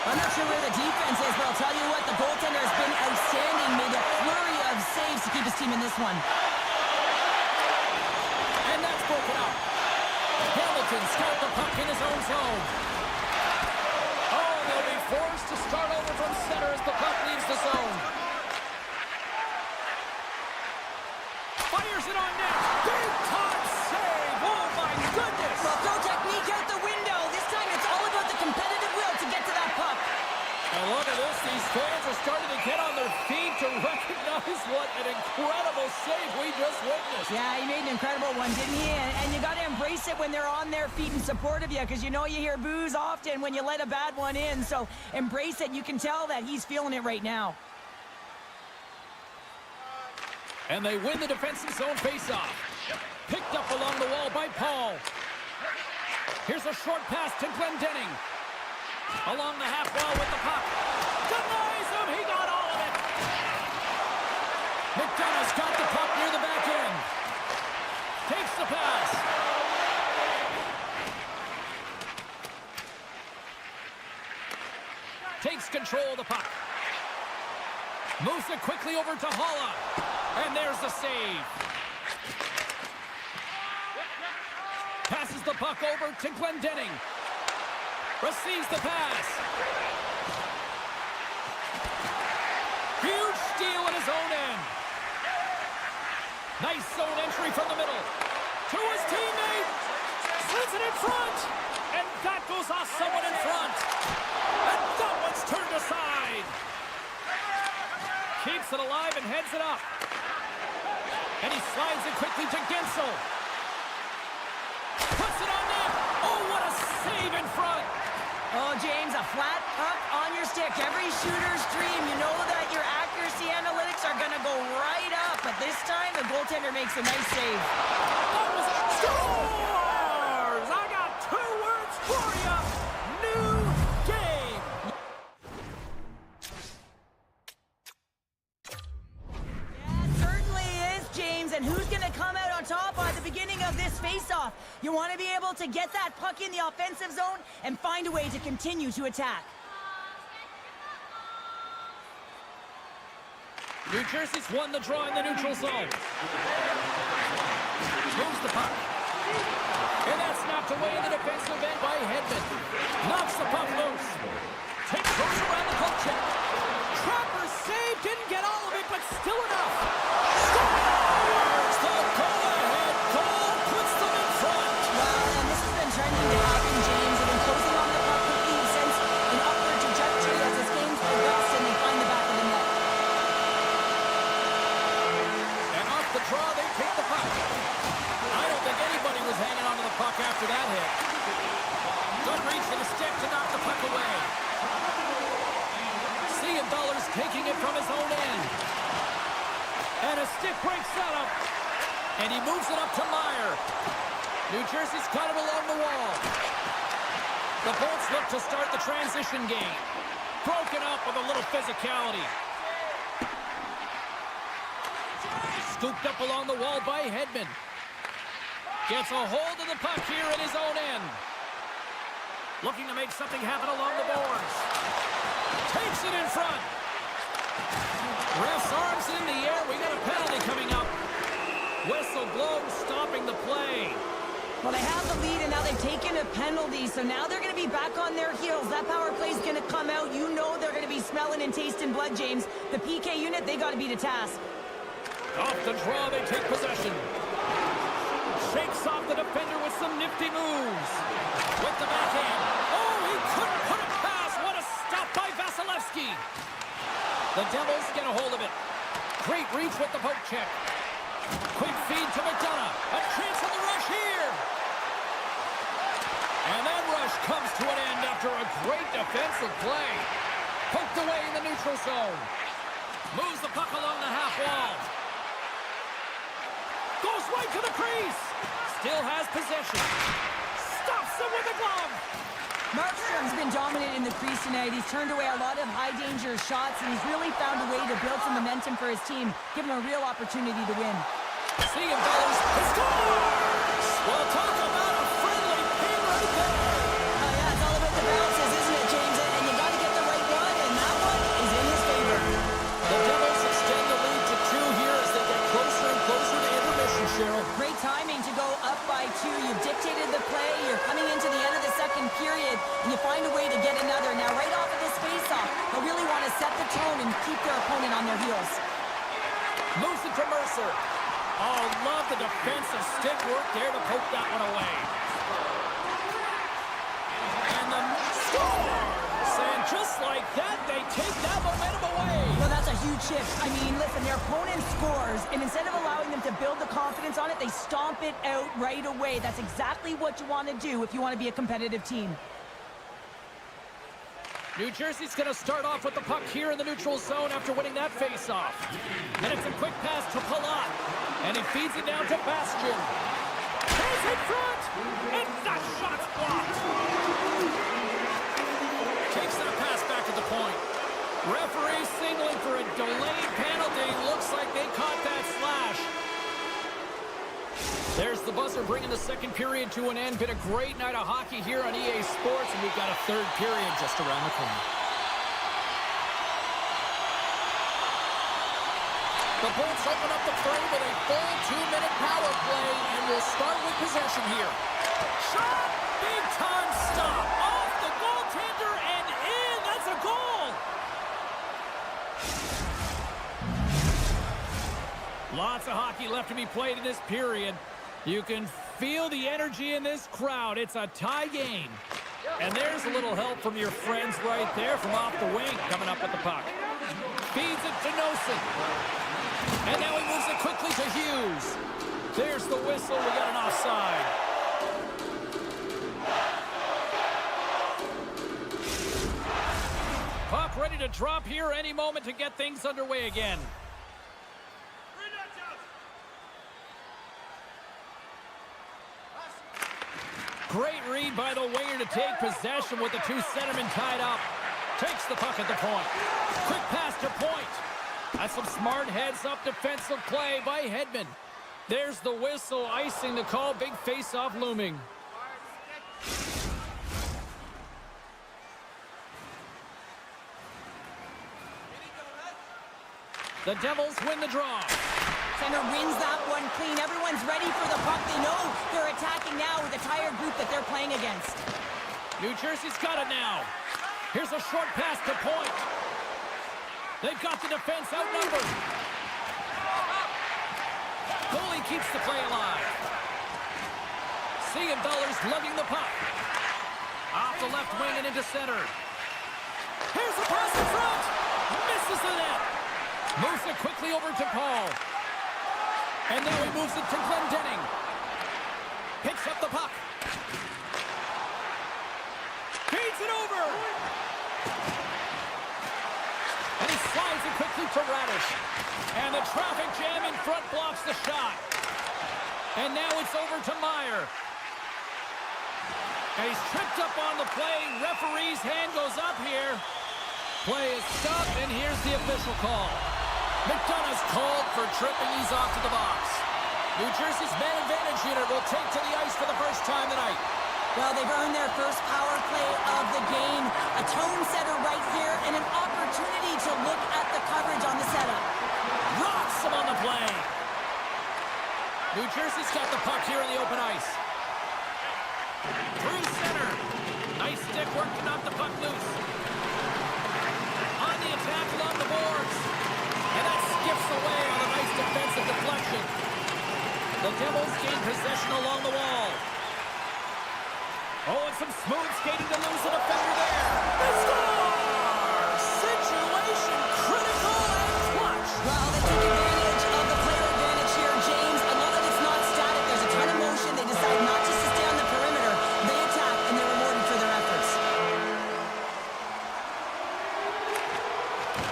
I'm not sure where the defense is, but I'll tell you what, the goaltender has been outstanding. Made a flurry of saves to keep his team in this one. And that's broken up. Hamilton scout the puck in his own zone. Oh, they'll be forced to start over from center as the puck leaves the zone. Fires it on net. Big time save. Oh, my goodness. Well, throw technique out the window. This time it's all about the competitive will to get to that puck. And look at this. These fans are starting to get on their feet to recognize what an incredible save we just witnessed. Yeah, he made an incredible one, didn't he? And you got to embrace it when they're on their feet in support of you, because you know you hear boos often when you let a bad one in. So embrace it. You can tell that he's feeling it right now. And they win the defensive zone faceoff. Picked up along the wall by Paul. Here's a short pass to Glendening. Along the half wall with the puck. Denies him. He got all of it. McDonough's got the puck near the back end. Takes the pass. Takes control of the puck. Moves it quickly over to Holla. And there's the save. Passes the puck over to Glendening. Receives the pass. Huge steal in his own end. Nice zone entry from the middle. To his teammate. Sends it in front. And that goes off someone in front. And that one's turned aside. Keeps it alive and heads it up. And he slides it quickly to Gensel. Puts it on net. Oh, what a save in front. Oh, James, a flat puck on your stick. Every shooter's dream. You know that your accuracy analytics are going to go right up. But this time, the goaltender makes a nice save. That was scores! I got 2 words for you. New game. Yeah, it certainly is, James. And who's going to come out on top at the beginning of this face-off? You want to be able to get that puck in the offensive zone and find a way to continue to attack. New Jersey's won the draw in the neutral zone. Moves the puck. And that's knocked away in the defensive end by Hedman. Knocks the puck loose. Takes goes around the poke check. Trapper save. Didn't get all of it, but still enough. Scores! The goal-ahead goal puts them in front. Well, and this has been trending to happen, James. They've been closing on the puck quickly since an upward trajectory as this game's progressed, and they find the back of the net. And off the draw, they take the puck. I don't think anybody was hanging onto the puck after that hit. Good reach for the stick to knock the puck away. Dollar's taking it from his own end. And a stick break setup. And he moves it up to Meyer. New Jersey's got it along the wall. The Bolts look to start the transition game. Broken up with a little physicality. Scooped up along the wall by Hedman. Gets a hold of the puck here in his own end. Looking to make something happen along the boards. Takes it in front. Ref's arms in the air. We got a penalty coming up. Whistle blows, stopping the play. Well, they have the lead, and now they've taken a penalty, so now they're going to be back on their heels. That power play is going to come out. You know they're going to be smelling and tasting blood, James. The PK unit, they got to be to task. Off the draw, they take possession. Shakes off the defender with some nifty moves. With the backhand. Oh, he couldn't put it past. What a stop by Vasilevsky. The Devils get a hold of it. Great reach with the poke check. Quick feed to McDonough. A chance on the rush here. And that rush comes to an end after a great defensive play. Poked away in the neutral zone. Moves the puck along the half wall. Goes right to the crease. Still has possession. Stops him with a glove. Markstrom's been dominant in the crease tonight. He's turned away a lot of high-danger shots, and he's really found a way to build some momentum for his team, give him a real opportunity to win. See him, fellas. Scores! Well, talk about a friendly pin right there. Oh, yeah, it's all about the bounces, isn't it, James? And you got to get the right one, and that one is in his favor. The Devils extend the lead to 2 here as they get closer and closer to intermission, Cheryl. Great timing to go up by 2. You've dictated the play. You're coming into the end of the second period, and you find a way to get another. Now, right off of this face-off, they'll really want to set the tone and keep their opponent on their heels. Moves it to Mercer. Oh, love the defensive stick work there to poke that one away. And the scores! And just like that, they take that momentum away. Well, that's a huge shift. I mean, listen, their opponent scores, and instead of allowing them to build the confidence on it, they stomp it out right away. That's exactly what you want to do if you want to be a competitive team. New Jersey's going to start off with the puck here in the neutral zone after winning that face-off. And it's a quick pass to Palat. And he feeds it down to Bastian. He's in front! And that shot's blocked! Takes that pass back to the point. Referee signaling for a delayed penalty. Looks like they caught that slash. There's the buzzer bringing the second period to an end. Been a great night of hockey here on EA Sports, and we've got a third period just around the corner. The Bolts open up the fray with a full 2-minute power play, and we'll start with possession here. Shot! Big time stop! Off the goaltender and in! That's a goal! Lots of hockey left to be played in this period. You can feel the energy in this crowd. It's a tie game. And there's a little help from your friends right there from off the wing coming up with the puck. Feeds it to Nosen. And now he moves it quickly to Hughes. There's the whistle. We got an offside. to drop here any moment to get things underway again. Great read by the winger to take possession with the two centermen tied up. Takes the puck at the point. Quick pass to point. That's some smart heads-up defensive play by Hedman. There's the whistle, icing the call. Big face-off looming. The Devils win the draw. Center wins that one clean. Everyone's ready for the puck. They know they're attacking now with the tired group that they're playing against. New Jersey's got it now. Here's a short pass to point. They've got the defense outnumbered. Goalie keeps the play alive. Siegenthaler's lugging the puck. Off the left wing and into center. Here's the pass in front. Misses the net. Moves it quickly over to Paul. And now he moves it to Glendening. Picks up the puck. Feeds it over. And he slides it quickly to Radish. And the traffic jam in front blocks the shot. And now it's over to Meyer. And he's tripped up on the play. Referee's hand goes up here. Play is stopped, and here's the official call. McDonough's called for tripping. He's off to the box. New Jersey's man advantage unit will take to the ice for the first time tonight. Well, they've earned their first power play of the game. A tone setter right here and an opportunity to look at the coverage on the setup. Rocks him on the play. New Jersey's got the puck here in the open ice. Through center. Nice stick work to knock the puck loose. On the attack along the boards. And that skips away on a nice defensive deflection. The Devils gain possession along the wall. Oh, and some smooth skating to lose a defender there. They score! Situation critical and clutch. Well, they take advantage of the player advantage here, James. A lot of it's not static. There's a ton of motion. They decide not just to stay on the perimeter. They attack, and they're rewarded for their efforts.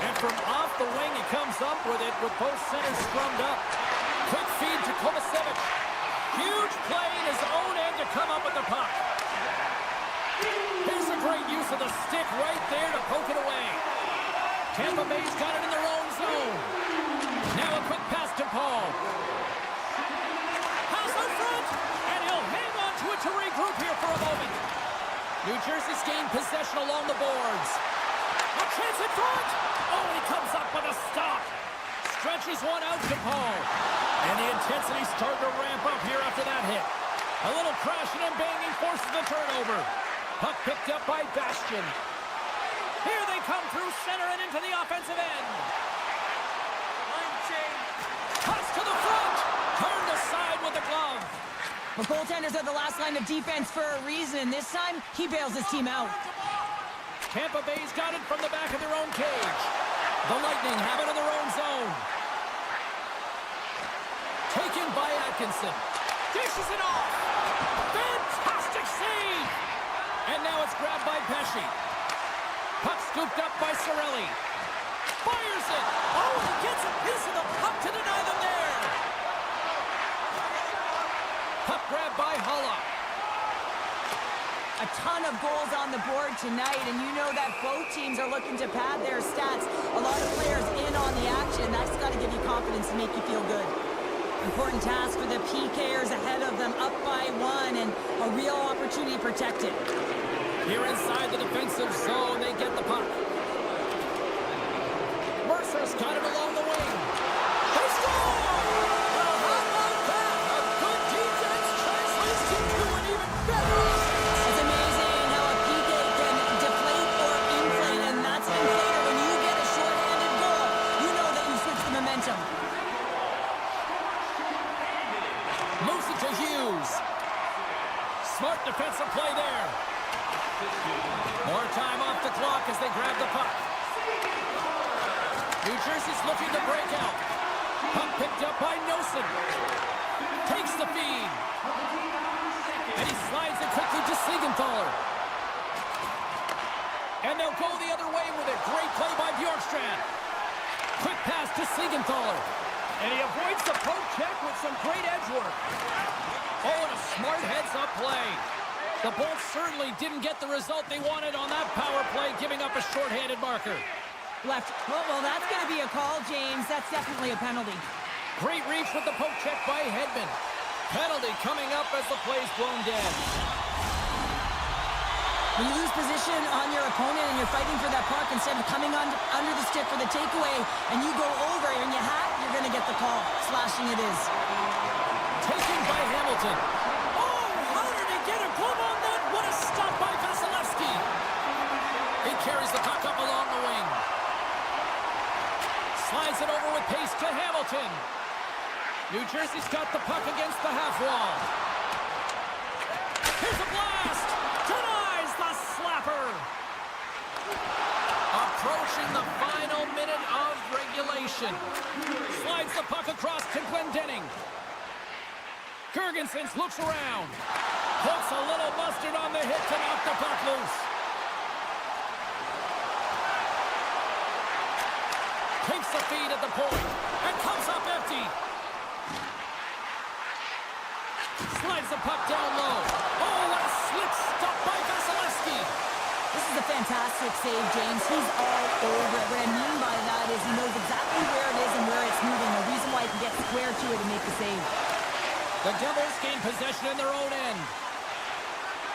And from off the wing, he comes up with it with both centers scrummed up. Quick feed to Kovacevic. Huge play in his own end to come up with the puck. Here's a great use of the stick right there to poke it away. Tampa Bay's got it in their own zone. Now a quick pass to Paul. Pass out front, and he'll hang on to it to regroup here for a moment. New Jersey's gained possession along the boards. A chance in front. Oh, he comes up with a stop. Stretches one out to Paul. And the intensity's starting to ramp up here after that hit. A little crashing and banging forces the turnover. Puck picked up by Bastian. Here they come through center and into the offensive end. Pass to the front. Turned aside with the glove. The goaltenders are the last line of defense for a reason. This time, he bails his team out. Tampa Bay's got it from the back of their own cage. The Lightning have it in their own zone. Taken by Atkinson. Dishes it off. Fantastic save. And now it's grabbed by Pesci. Puck scooped up by Cirelli. Fires it. Oh, he gets a piece of the puck to deny them there. Puck grabbed by Hulla. A ton of goals on the board tonight, and you know that both teams are looking to pad their stats. A lot of players in on the action. That's got to give you confidence and make you feel good. Important task for the PKers ahead of them, up by one, and a real opportunity protected. Here inside the defensive zone, they get the puck. Mercer's got it along the wing. They score! Well, how about that? A good defense translates into an even better. It's amazing how a PK can deflate or inflate, and that's an inflator. When you get a shorthanded goal, you know that you switch the momentum. Moves it to Hughes. Smart defensive play there. More time off the clock as they grab the puck. New Jersey's looking to break out. Puck picked up by Nosen. Takes the feed. And he slides it quickly to Siegenthaler. And they'll go the other way with it. Great play by Bjorkstrand. Quick pass to Siegenthaler. And he avoids the poke check with some great edge work. Oh, and a smart heads-up play. The Bolts certainly didn't get the result they wanted on that power play, giving up a shorthanded marker. Left. Well, that's going to be a call, James. That's definitely a penalty. Great reach with the poke check by Hedman. Penalty coming up as the play's blown dead. When you lose position on your opponent and you're fighting for that puck instead of coming under the stick for the takeaway and you go over and you have, you're going to get the call. Slashing it is. Taken by Hamilton. Oh, how did he get a glove on that? What a stop by Vasilevsky. He carries the puck up along the wing. Slides it over with pace to Hamilton. New Jersey's got the puck against the half wall. Here's a blast. Denies the slapper. Approaching the final minute of regulation. Slides the puck across to Glendening. Girgensons looks around. Puts a little mustard on the hit to knock the puck loose. Takes the feed at the point and comes up empty. Slides the puck down low. Oh, what a slick stop by Vasilevsky. This is a fantastic save, James. He's all over it. What I mean by that is he knows exactly where it is and where it's moving. The reason why he can get square to it and make the save. The Devils gain possession in their own end.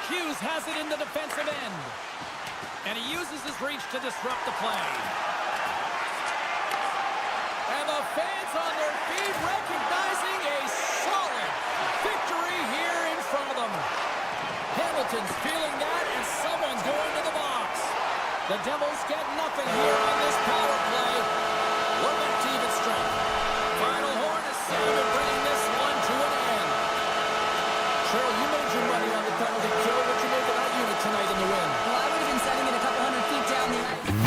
Hughes has it in the defensive end. And he uses his reach to disrupt the play. And the fans on their feet recognizing a solid victory here in front of them. Hamilton's feeling that as someone's going to the box. The Devils get nothing here on this power play. We're back to even strength. Final horn is sounded, bringing this one to an end. Cheryl, you made your money on the penalty kill. What you make of that unit tonight in the win? Well, I would have been setting it a couple hundred feet down the ice.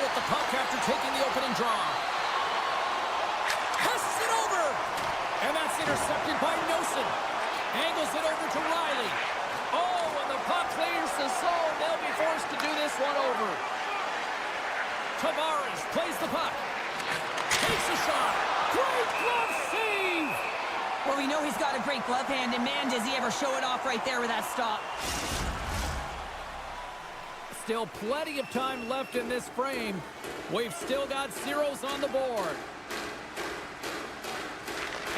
with the puck after taking the opening draw. Passes it over. And that's intercepted by Nosen. Angles it over to Riley. Oh, and the puck clears the zone. They'll be forced to do this one over. Tavares plays the puck. Takes a shot. Great glove save. Well, we know he's got a great glove hand, and man, does he ever show it off right there with that stop. Still plenty of time left in this frame. We've still got zeros on the board.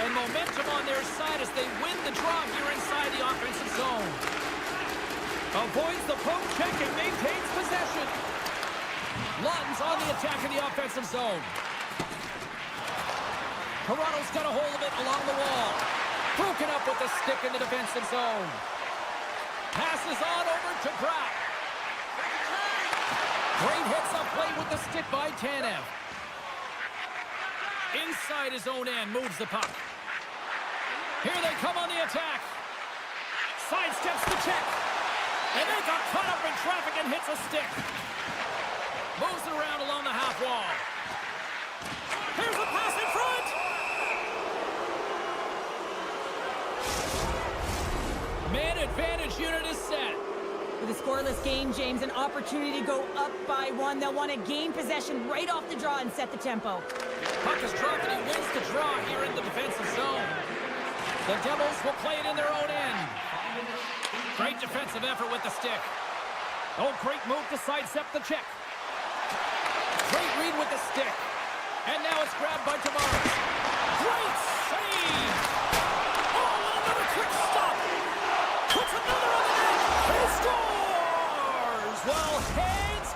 And momentum on their side as they win the draw here inside the offensive zone. Avoids the poke check and maintains possession. Lawton's on the attack in the offensive zone. Toronto's got a hold of it along the wall. Broken up with the stick in the defensive zone. Passes on over to Pratt. Great hits up play with the stick by Tanev. Inside his own end, moves the puck. Here they come on the attack. Sidesteps the check. And they got caught up in traffic and hits a stick. Moves it around along the half wall. Here's a pass in front. Man advantage unit is set. With a scoreless game, James, an opportunity to go up by one. They'll want to gain possession right off the draw and set the tempo. Puck is dropped and he wins the draw here in the defensive zone. The Devils will play it in their own end. Great defensive effort with the stick. Oh, great move to sidestep the check. Great read with the stick. And now it's grabbed by Tavares. Great save! Oh, and another quick stop! Puts another on the net! He scores! Well,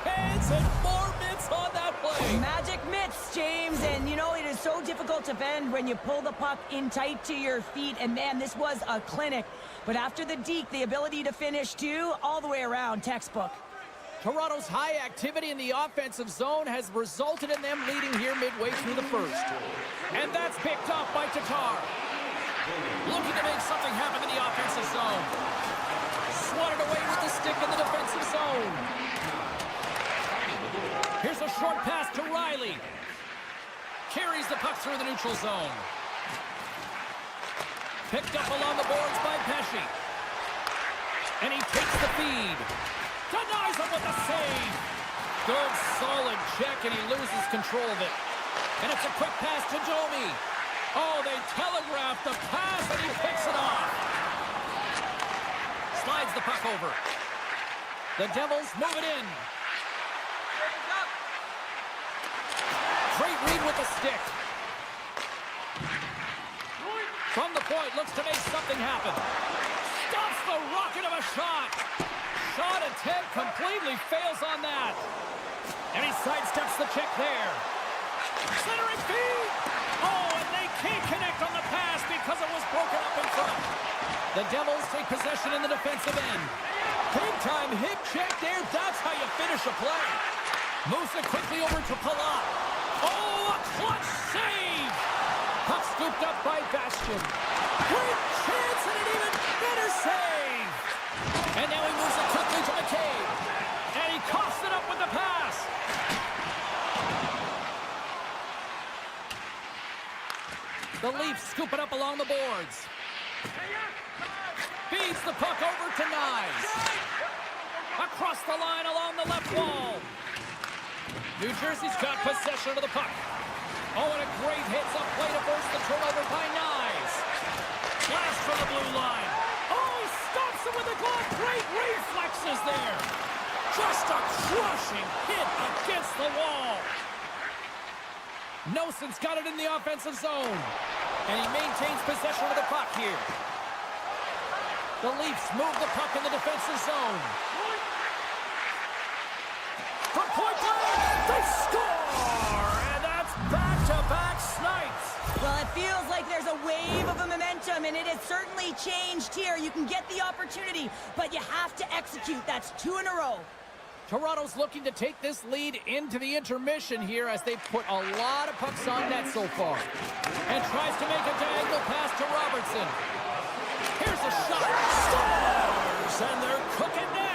hands, and more mitts on that play. Magic mitts, James, and you know, it is so difficult to defend when you pull the puck in tight to your feet, and man, this was a clinic. But after the deke, the ability to finish too, all the way around, textbook. Toronto's high activity in the offensive zone has resulted in them leading here midway through the first. And that's picked off by Tatar. Looking to make something happen in the offensive zone. Swatted away with the stick in the defensive zone. Here's a short pass to Riley. Carries the puck through the neutral zone. Picked up along the boards by Pesci. And he takes the feed. Denies him with a save. Good, solid check, and he loses control of it. And it's a quick pass to Domi. Oh, they telegraphed the pass, and he picks it off. Slides the puck over. The Devils move it in. Great read with the stick. From the point, looks to make something happen. Stops the rocket of a shot. Shot attempt completely fails on that. And he sidesteps the check there. Centering feed. Oh, and they can't connect on the pass because it was broken up in front. The Devils take possession in the defensive end. Big time hip check there. That's how you finish a play. Moves it quickly over to Palat. Oh, a clutch save. Puck scooped up by Bastian. Great chance and an even better save. And now he moves it quickly to McCabe. And he coughs it up with the pass. The Leafs scoop it up along the boards. Feeds the puck over to Nyes. Across the line along the left wall. New Jersey's got possession of the puck. Oh, and a great hits up play to force the turnover by Nyes. Blast from the blue line. Oh, he stops it with a glove. Great reflexes there. Just a crushing hit against the wall. Nosen's got it in the offensive zone. And he maintains possession of the puck here. The Leafs move the puck in the defensive zone. From point blank, they score! And that's back-to-back snipes. Well, it feels like there's a wave of a momentum, and it has certainly changed here. You can get the opportunity, but you have to execute. That's 2 in a row. Toronto's looking to take this lead into the intermission here as they've put a lot of pucks on net so far. And tries to make a diagonal pass to Robertson. Here's a shot. Scores! And they're cooking now.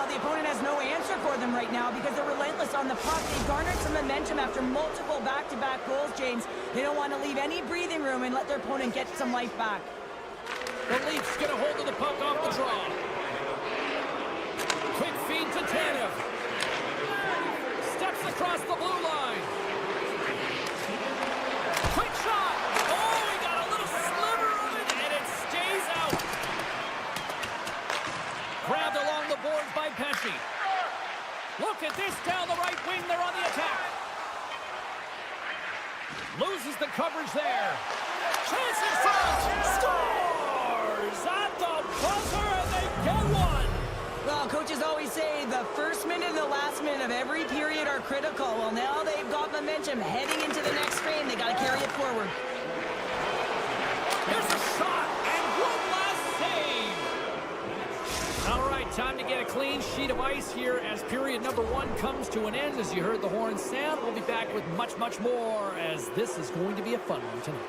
The opponent has no answer for them right now because they're relentless on the puck. They garnered some momentum after multiple back-to-back goals, James. They don't want to leave any breathing room and let their opponent get some life back. The Leafs get a hold of the puck off the draw. Quick feed to Tanev. Steps across the blue line. Quick shot. Oh, he got a little sliver of it, and it stays out. Grabbed along the boards by Pesci. Look at this down the right wing. They're on the attack. Loses the coverage there. Chance in front. Scores at the buzzer, and they get one. Well, coaches always say the first minute and the last minute of every period are critical. Well, now they've got momentum heading into the next frame. They got to carry it forward. Here's a shot, and one last save. All right, time to get a clean sheet of ice here as period number 1 comes to an end. As you heard the horn sound, we'll be back with much, much more as this is going to be a fun one tonight.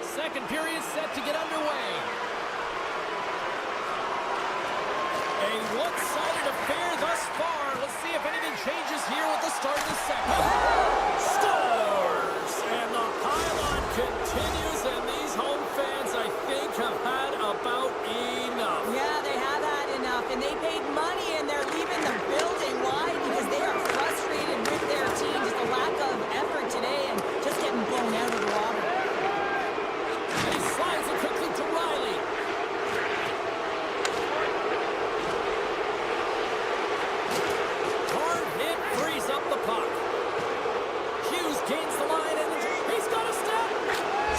Second period set to get underway. A one-sided affair thus far. Let's see if anything changes here with the start of the second. Scores! And the pylon continues, and these home fans, I think, have had about enough. Yeah, they have had enough, and they paid money, and they're leaving the building. Why? Because they are frustrated with their team. Just a lack of effort today and just getting blown out of the water. And he slides it quickly to Riley. Hard hit frees up the puck. Hughes gains the line, and he's got a step.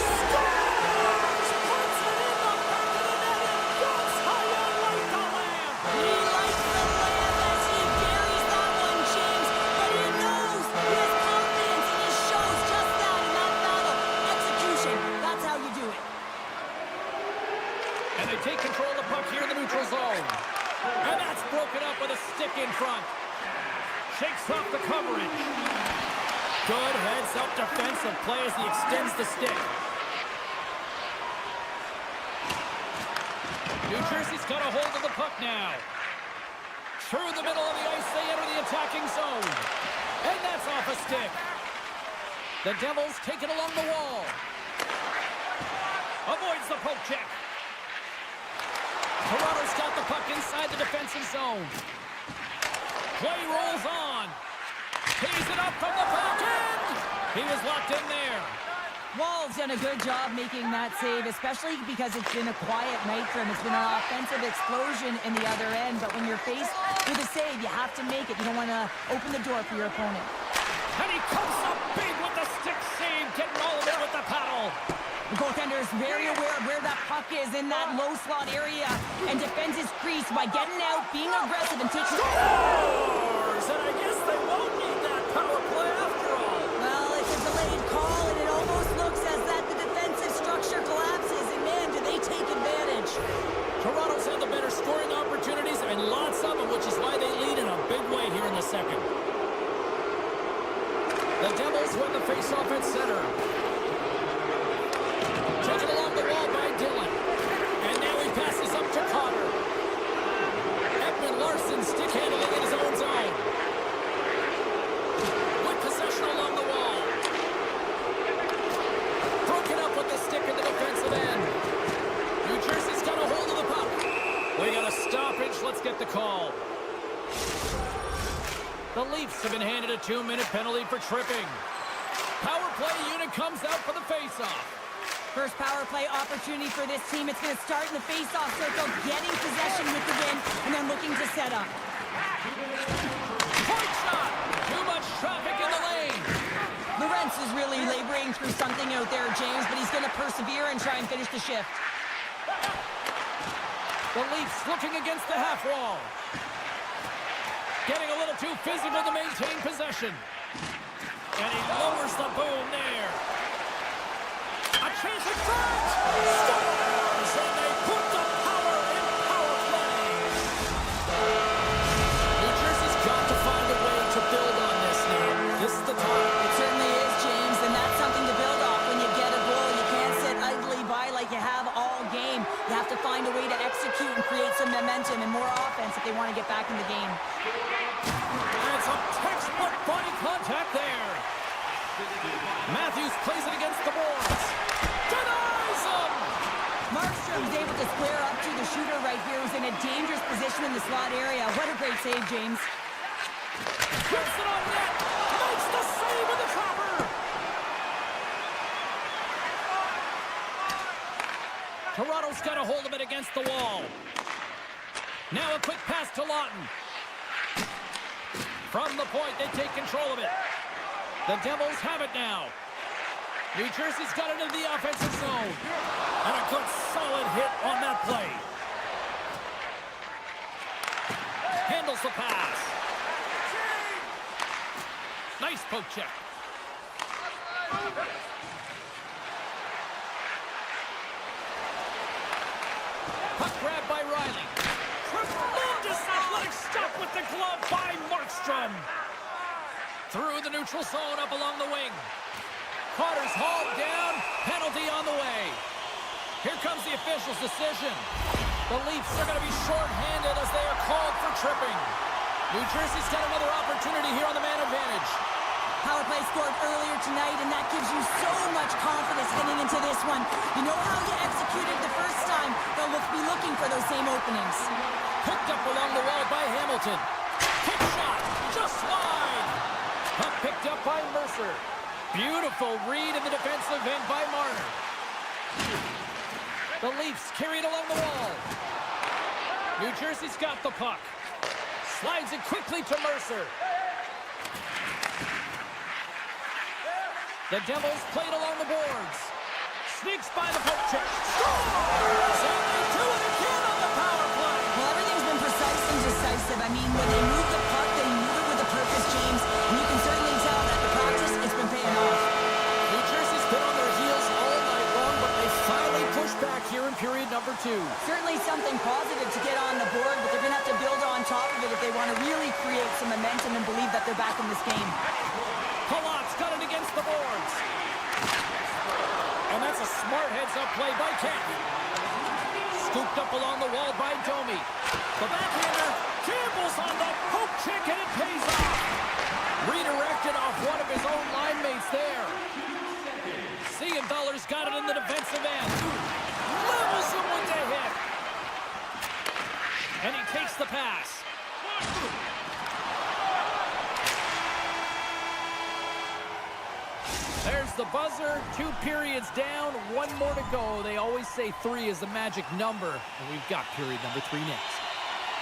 Scores! Puts it in the back of the net, and goes high and like the lamb. He likes the land as he buries that one, James. But he knows he has confidence, and he shows just that in that battle. Execution, that's how you do it. And they take control of the puck here in the neutral zone. And that's broken up with a stick in front. Shakes off the coverage. Good heads-up defensive play as he extends the stick. New Jersey's got a hold of the puck now. Through the middle of the ice, they enter the attacking zone. And that's off a stick. The Devils take it along the wall. Avoids the poke check. Toronto's got the puck inside the defensive zone. Play rolls on. Tees it up from the back end. He was locked in there. Wall's done a good job making that save, especially because it's been a quiet night for him. It's been an offensive explosion in the other end, but when you're faced with a save, you have to make it. You don't want to open the door for your opponent. And he comes up big with the stick save, getting all of it with the paddle. The goaltender is very aware of where that puck is in that low slot area and defends his crease by getting out, being aggressive, and taking... Scores! And I guess they won't need that power play after all. Well, it's a delayed call, and it almost looks as that the defensive structure collapses, and man, do they take advantage. Toronto's had the better scoring opportunities, and lots of them, which is why they lead in a big way here in the second. The Devils win the face-off at center. Taken along the wall by Dillon. And now he passes up to Cotter. Edmund Larson stick handling in his own zone. With possession along the wall. Broken up with the stick in the defensive end. New Jersey's got a hold of the puck. We got a stoppage. Let's get the call. The Leafs have been handed a 2-minute penalty for tripping. Power play unit comes out for the face-off. First power play opportunity for this team. It's going to start in the face-off circle, getting possession with the win, and then looking to set up. Point shot! Too much traffic in the lane. Lorentz is really laboring through something out there, James, but he's going to persevere and try and finish the shift. The Leafs looking against the half wall. Getting a little too physical to maintain possession. And he lowers the boom there. A chance at front! Scores! And they put the power in power play. New Jersey's got to find a way to build on this now. This is the time. It certainly is, James, and that's something to build off when you get a goal. You can't sit idly by like you have all game. You have to find a way to execute and create some momentum and more offense if they want to get back in the game. Matthews plays it against the boards. Denies him! Markstrom's able to square up to the shooter right here, who's in a dangerous position in the slot area. What a great save, James. Puts it on net. Makes the save with the copper. Toronto's got a hold of it against the wall. Now a quick pass to Lawton. From the point, they take control of it. The Devils have it now. New Jersey's got it into the offensive zone. And a good solid hit on that play. Handles the pass. Nice poke check. Puck grab by Riley. Tremendous athletic stop with the glove by Markstrom. Through the neutral zone, up along the wing. Carter's hauled down. Penalty on the way. Here comes the official's decision. The Leafs are going to be short-handed as they are called for tripping. New Jersey's got another opportunity here on the man advantage. Power play scored earlier tonight, and that gives you so much confidence heading into this one. You know how you executed the first time. They'll be looking for those same openings. Picked up along the wall by Hamilton. Kick shot. Just wide. Puck picked up by Mercer. Beautiful read in the defensive end by Marner. The Leafs carried along the wall. New Jersey's got the puck. Slides it quickly to Mercer. The Devils played along the boards. Sneaks by the poke check. Scores! And they do it again on the power play. Well, everything's been precise and decisive. I mean, when they move the puck, they move it with a purpose, James. And you can certainly tell that the practice, it's been paying off. New Jersey's been on their heels all night long, but they finally pushed back here in period number 2. Certainly something positive to get on the board, but they're going to have to build on top of it if they want to really create some momentum and believe that they're back in this game. Palat's got it against the boards. And that's a smart heads-up play by Kent. Scooped up along the wall by Domi. The backhander gambles on the poke check, and it pays off. Redirected off one of his own line mates there. Siegenthaler's got it in the defensive end. Levels him with the hit. And he takes the pass. There's the buzzer. 2 periods down. 1 more to go. They always say 3 is the magic number. And we've got period number 3 next.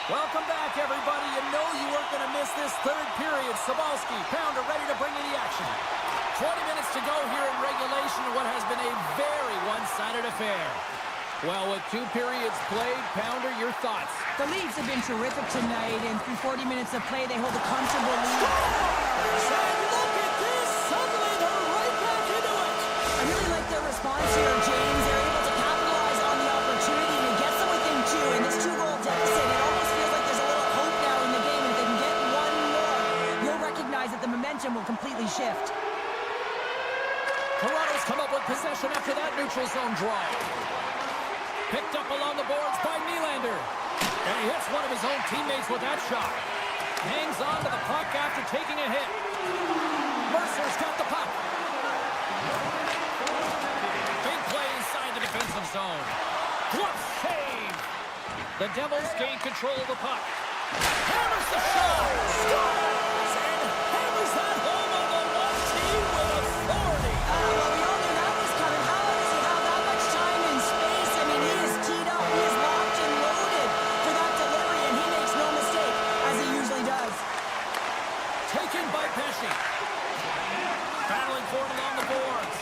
Welcome back, everybody. You know you weren't going to miss this 3rd period. Sabalski, Pounder ready to bring you the action. 20 minutes to go here in regulation in what has been a very one-sided affair. Well, with 2 periods played, Pounder, your thoughts? The Leafs have been terrific tonight, and through 40 minutes of play, they hold a comfortable lead. And look at this! Suddenly they're right back into it! I really like their response here, James. They're able to capitalize on the opportunity and get them within 2, and this 2-goal deficit, it almost feels like there's a little hope now in the game, and if they can get 1 more, you'll recognize that the momentum will completely shift. Toronto's come up with possession after that neutral zone draw. Picked up along the boards by Nylander. And he hits one of his own teammates with that shot. Hangs on to the puck after taking a hit. Mercer's got the puck. Big play inside the defensive zone. Glove save. The Devils gain control of the puck. Hammers the shot. Scores! And hammers that home on the 1-team with authority. Well, we all knew that was coming. How does he have that much time and space? I mean, he is teed up. He is locked and loaded for that delivery, and he makes no mistake, as he usually does. Taken by Pesci. Battling for it along the boards.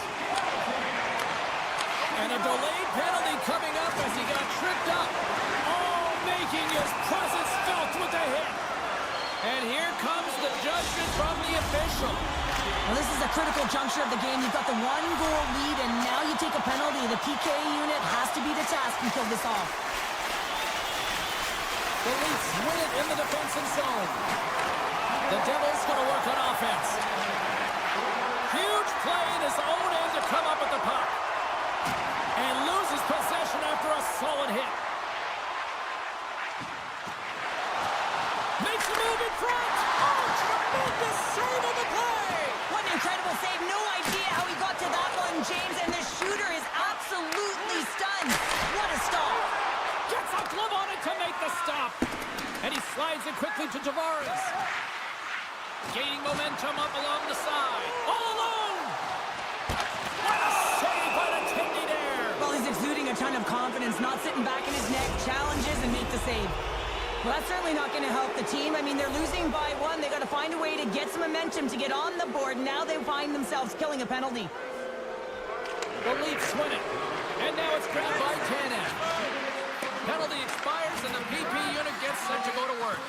And a delayed penalty coming up as he got tripped up. Oh, making his presence felt with the hit. And here comes the judgment from the official. Well, this is a critical juncture of the game. You've got the 1-goal lead, and now you take a penalty. The PK unit has to be the task and kill this off. The Leafs win it in the defensive zone. The Devils going to work on offense. Huge play in his own end to come up with the puck. And loses possession after a solid hit. Makes a move in front. Oh, tremendous save on the play. What an incredible Incredible save. No idea how he got to that one, James. And the shooter is absolutely stunned. What a stop. Gets a glove on it to make the stop. And he slides it quickly to Tavares. Gaining momentum up along the side. All alone. What a save by the Tindy there. Well, he's exuding a ton of confidence, not sitting back in his neck, challenges and make the save. Well, that's certainly not going to help the team. I mean, they're losing by one. They got to find a way to get some momentum to get on the board. Now they find themselves killing a penalty. The Leafs win it. And now it's grabbed by Tanev. Penalty expires and the PP unit gets set to go to work.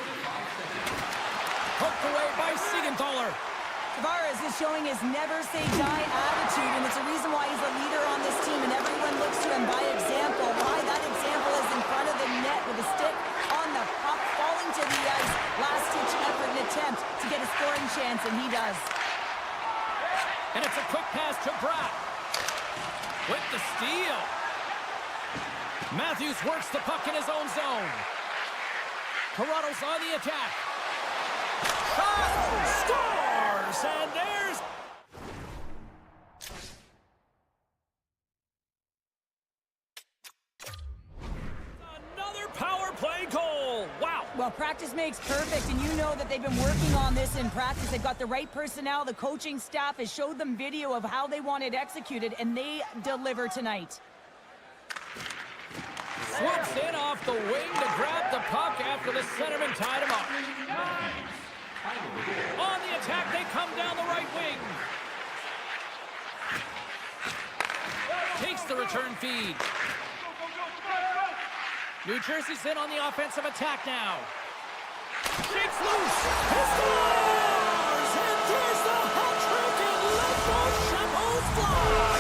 Poked away by Siegenthaler. Tavares is showing his never-say-die attitude, and it's a reason why he's a leader on this team, and everyone looks to him by example. Why that example is in front of the net with a stick on the puck, falling to the ice, last-ditch effort and attempt to get a scoring chance, and he does. And it's a quick pass to Bratt. With the steal. Matthews works the puck in his own zone. Toronto's on the attack. Shot! Scores! And there's... another power play goal! Wow! Well, practice makes perfect, and you know that they've been working on this in practice. They've got the right personnel. The coaching staff has showed them video of how they want it executed, and they deliver tonight. Swoops in off the wing to grab the puck after the centerman tied him up. On the attack, they come down the right wing. Takes the return feed. New Jersey's in on the offensive attack now. Shakes loose. He scores! And there's the hat trick and let those Chapeaus fly.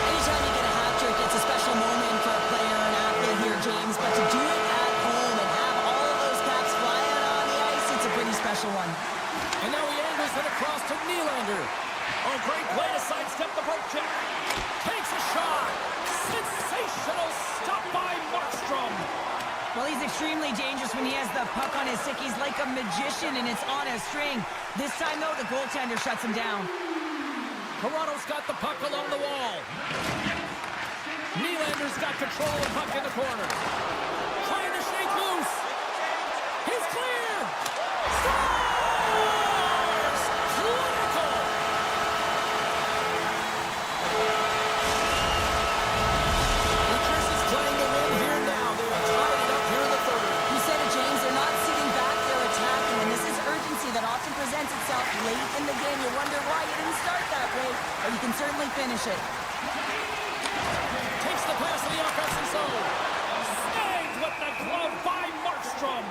Anytime you get a hat trick, it's a special moment for a player or an athlete here, James. But to do it at home and have all of those caps fly out on the ice, it's a pretty special one. And now he angles it across to Nylander. Oh, great play to sidestep the poke check. Takes a shot. Sensational stop by Markstrom. Well, he's extremely dangerous when he has the puck on his stick. He's like a magician, and it's on a string. This time, though, the goaltender shuts him down. Toronto's got the puck along the wall. Nylander's got control of the puck in the corner. Trying to shake loose. He's clear. Scores! Clinical! New Jersey's playing to win here now. They're tied it up here in the third. You said it, James. They're not sitting back. They're attacking, and this is urgency that often presents itself late in the game. You wonder why you didn't start that way, but you can certainly finish it. Takes the pass to the offensive zone. Snagged with the glove by Markstrom.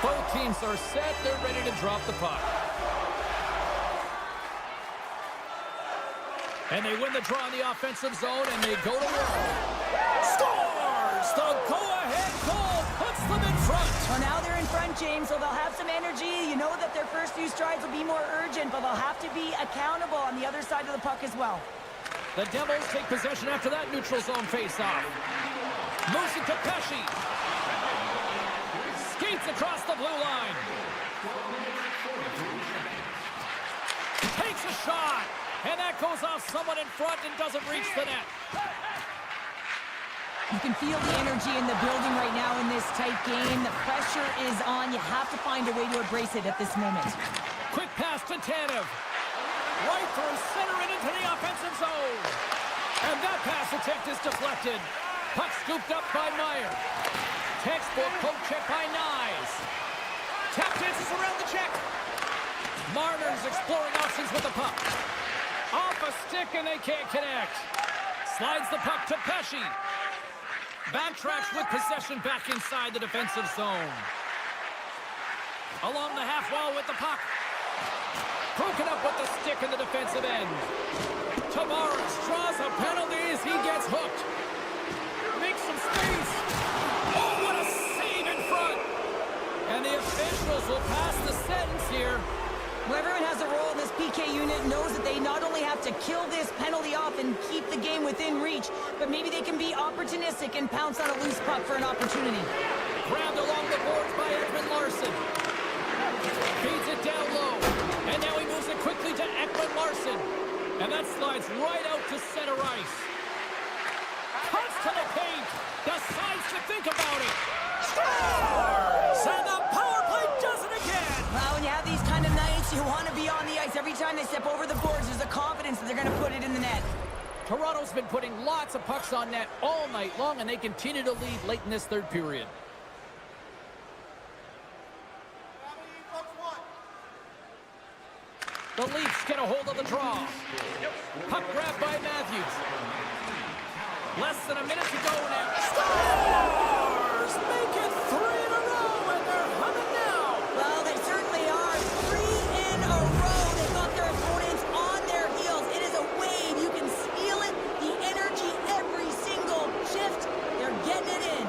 Both teams are set. They're ready to drop the puck. And they win the draw in the offensive zone, and they go to work. Scores! The go-ahead goal puts them in front. Well, now they're in front, James, so they'll have some energy. You know that their first few strides will be more urgent, but they'll have to be accountable on the other side of the puck as well. The Devils take possession after that neutral zone face-off. Moves it to Pesci. Skates across the blue line. Takes a shot. And that goes off someone in front and doesn't reach the net. You can feel the energy in the building right now in this tight game. The pressure is on. You have to find a way to embrace it at this moment. Quick pass to Tanev. Right through center and into the offensive zone. And that pass attempt is deflected. Puck scooped up by Meyer. Textbook poke check by Nyes. Tap dances around the check. Marner's exploring options with the puck. Off a stick and they can't connect. Slides the puck to Pesci. Backtracks with possession back inside the defensive zone. Along the half wall with the puck. Broken up with the stick in the defensive end. Tavares draws a penalty as he gets hooked. Makes some space. Oh, what a save in front. And the officials will pass the sentence here. Well, everyone has a role in this PK unit, knows that they not only have to kill this penalty off and keep the game within reach, but maybe they can be opportunistic and pounce on a loose puck for an opportunity. Grabbed along the boards by Edmund Larson. kind of nights you want to be on the ice. Every time they step over the boards, there's a confidence that they're going to put it in the net. Toronto's been putting lots of pucks on net all night long, and they continue to lead late in this third period. The Leafs get a hold of the draw. Puck grabbed by Matthews. Less than a minute to go now. Stars! Make it 3 in a row, and they're humming now. Well, they certainly are. 3 in a row. They've got their opponents on their heels. It is a wave. You can feel it. The energy every single shift. They're getting it in.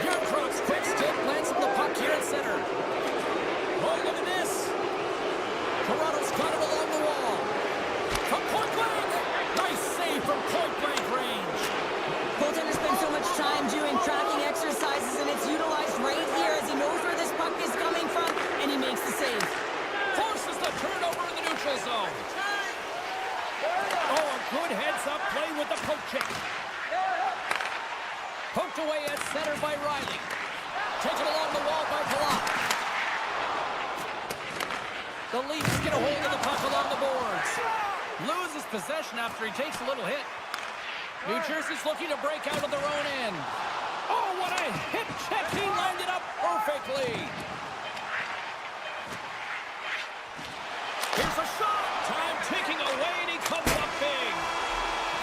Yarncroft's quick stick lands him the puck here at center. Oh, look at this. Toronto's got it along the wall. From point blank. Nice save from point blank range. Goaltender spends so much time doing tracking exercises, and it's utilized right here as he knows where this puck is coming from, and he makes the save. Forces the turnover in the neutral zone. Oh, a good heads-up play with the poke check. Poked away at center by Riley. Taken along the wall by Palat. The Leafs get a hold of the puck along the boards. Loses possession after he takes a little hit. New Jersey's looking to break out of their own end. Oh, what a hip check. He lined it up perfectly. Here's a shot. Time ticking away, and he comes up big.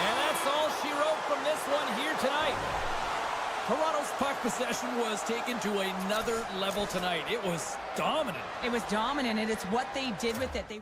And that's all she wrote from this one here tonight. Toronto's puck possession was taken to another level tonight. It was dominant. It was dominant, and it's what they did with it. They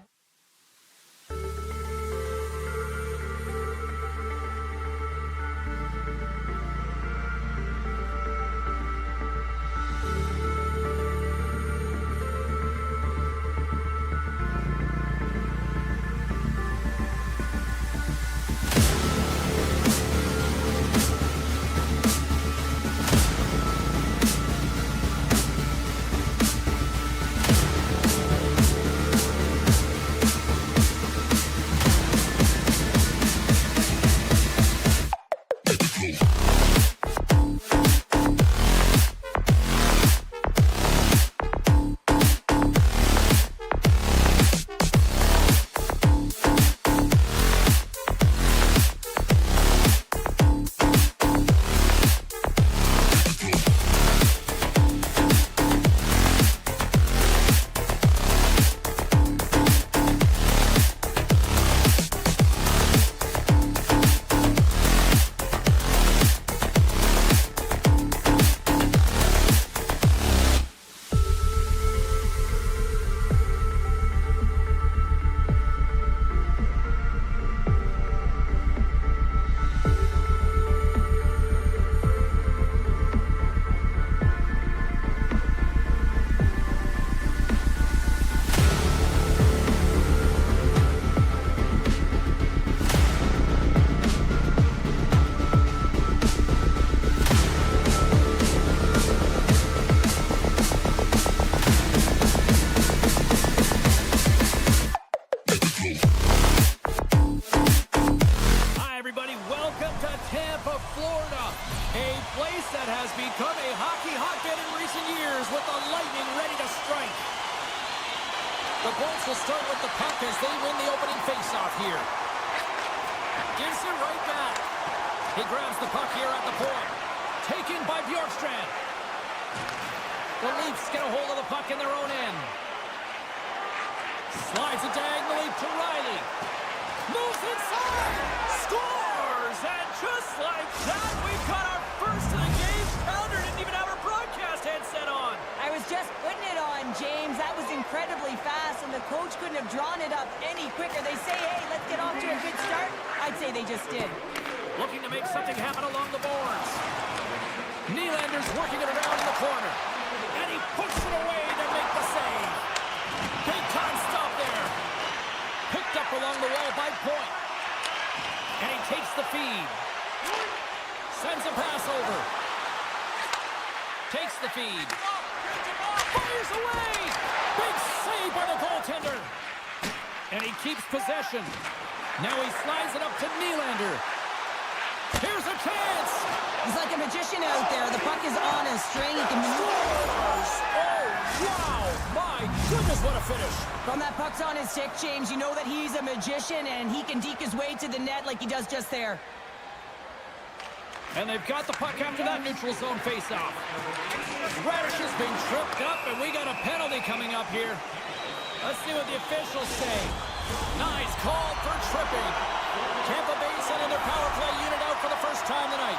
Tampa, Florida, a place that has become a hockey hotbed in recent years with the Lightning ready to strike. The Bolts will start with the puck as they win the opening faceoff here. Gives it right back. He grabs the puck here at the point. Taken by Bjorkstrand. The Leafs get a hold of the puck in their own end. Slides it diagonally to Riley. Moves inside. Scores! And just like that, we've got our first of the game. Pounder didn't even have her broadcast headset on. I was just putting it on, James. That was incredibly fast, and the coach couldn't have drawn it up any quicker. They say, hey, let's get off to a good start. I'd say they just did. Looking to make something happen along the boards. Nylander's working it around in the corner. And he puts it away to make the save. Big time stop there. Picked up along the wall by Point. And he takes the feed. Sends a pass over. Takes the feed. Fires away. Big save by the goaltender. And he keeps possession. Now he slides it up to Nylander. Here's a chance. He's like a magician out there. The puck is on a string. He can move. Oh, wow. My Goodness, what a finish. From that puck's on his stick, James, you know that he's a magician, and he can deke his way to the net like he does just there. And they've got the puck after that neutral zone faceoff. Radish has been tripped up, and we got a penalty coming up here. Let's see what the officials say. Nice call for tripping. Tampa Bay sending their power play unit out for the first time tonight.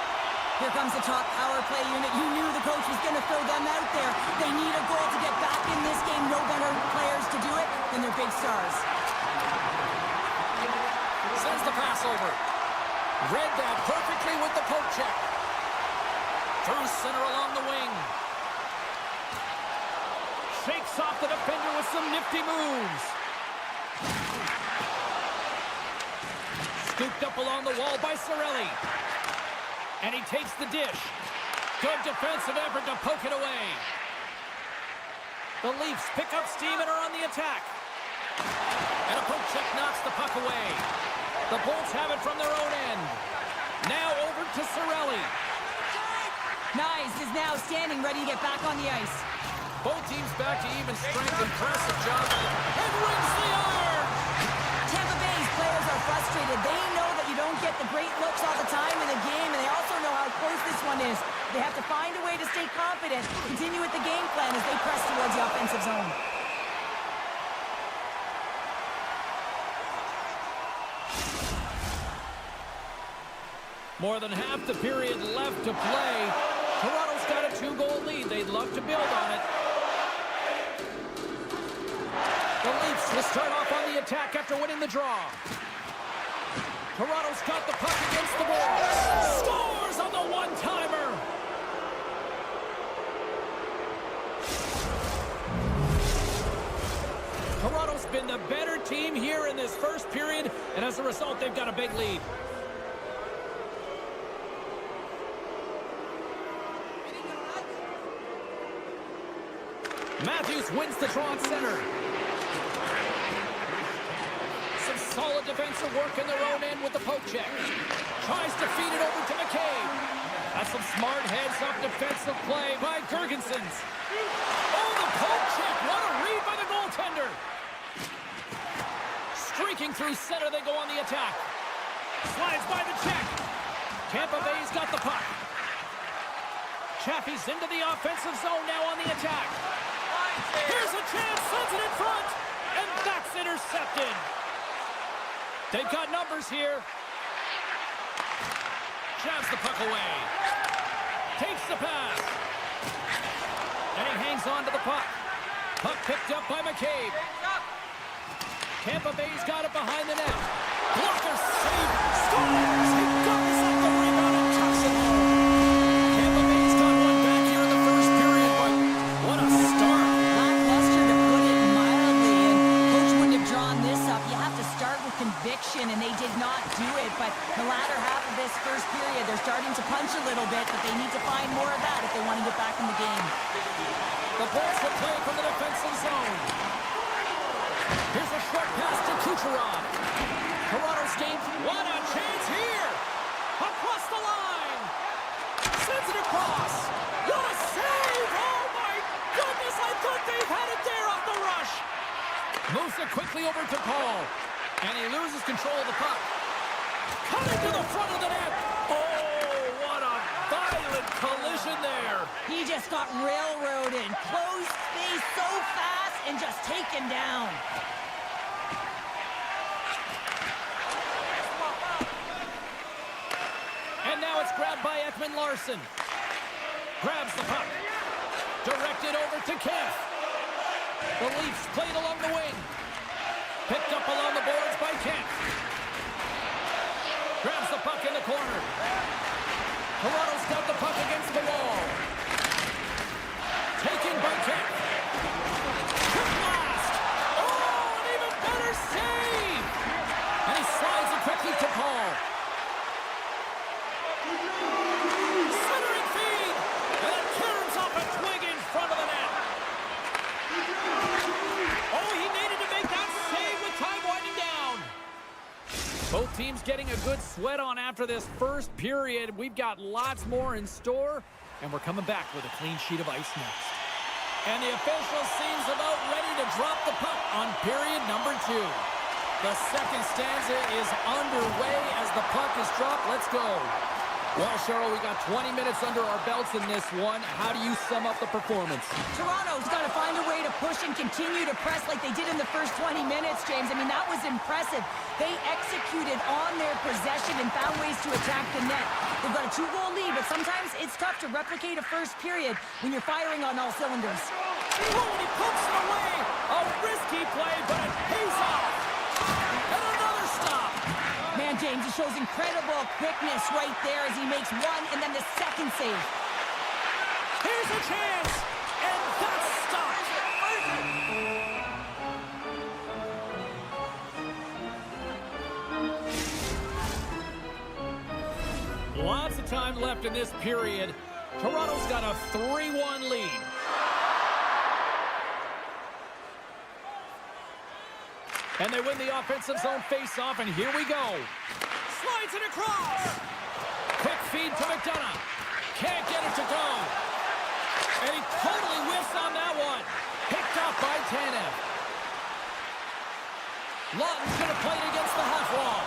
Here comes the top power play unit. You knew the coach was going to throw them out there. They need a goal to get back in this game. No better players to do it than their big stars. Sends the pass over. Read that perfectly with the poke check. Through center along the wing. Shakes off the defender with some nifty moves. Scooped up along the wall by Cirelli. And he takes the dish. Good defensive effort to poke it away. The Leafs pick up steam and are on the attack. And a poke check knocks the puck away. The Bolts have it from their own end. Now over to Cirelli. Nice is now standing ready to get back on the ice. Both teams back to even strength. Impressive job. And rings the iron. Tampa Bay's players are frustrated. They know that you don't get the great looks all the time in a game, and they also know how close this one is. They have to find a way to stay confident, continue with the game plan as they press towards the offensive zone. More than half the period left to play. Toronto's got a 2-goal lead. They'd love to build on it. The Leafs will start off on the attack after winning the draw. Toronto's got the puck against the boards. Scores on the one-timer. Toronto's been the better team here in this first period, and as a result, they've got a big lead. Matthews wins the draw at center. Some solid defensive work in their own end with the poke check. Tries to feed it over to McKay. That's some smart heads-up defensive play by Girgensons. Oh, the poke check. What a read by the goaltender. Streaking through center, they go on the attack. Slides by the check. Tampa Bay's got the puck. Chaffee's into the offensive zone now on the attack. Here's a chance, sends it in front, and that's intercepted. They've got numbers here. Jabs the puck away. Takes the pass. And he hangs on to the puck. Puck picked up by McCabe. Tampa Bay's got it behind the net. Blocker save. Scores! He dumps up the rebound and tucks it home. Tampa Bay's got one back here in the first period, but what a start. Lackluster, to put it mildly, and coach wouldn't have drawn this up. You have to start with conviction, and they did not do it. But the latter half of this first period, they're starting to punch a little bit, but they need to find more of that if they want to get back in the game. The Bolts will play from the defensive zone. Here's a short pass to Kucherov. Toronto's game. What a chance here! Across the line! Sends it across! What a save! Oh my goodness! I thought they had it there off the rush! Moves it quickly over to Paul. And he loses control of the puck. Cutting to the front of the net! Oh, what a violent collision there! He just got railroaded. Closed space so fast and just taken down. And now it's grabbed by Ekman Larson. Grabs the puck. Directed over to Kemp. The Leafs played along the wing. Picked up along the boards by Kemp. Grabs the puck in the corner. Toronto's got the puck against the wall. Taken by Kemp. Quick blast. Oh, an even better save. And he slides it quickly to Paul. Centering feed. And it turns off a twig in front of the net. Oh, he needed to make that save with time winding down. Both teams getting a good sweat on after this first period. We've got lots more in store, and we're coming back with a clean sheet of ice next. And the official seems about ready to drop the puck on period number 2. The second stanza is underway as the puck is dropped. Let's go. Well, Cheryl, we got 20 minutes under our belts in this one. How do you sum up the performance? Toronto's got to find a way to push and continue to press like they did in the first 20 minutes, James. I mean, that was impressive. They executed on their possession and found ways to attack the net. They've got a 2-goal lead, but sometimes it's tough to replicate a first period when you're firing on all cylinders. Oh, and he pumps it away. A risky play, but it pays off. And another stop. Man, James, he shows incredible quickness right there as he makes one and then the second save. Here's a chance, and that's stopped. Lots of time left in this period. Toronto's got a 3-1 lead. And they win the offensive zone face-off, and here we go. Slides it across. Quick feed to McDonough. Can't get it to go. And he totally whiffs on that one. Picked up by Tanev. Lawton's going to play it against the half wall.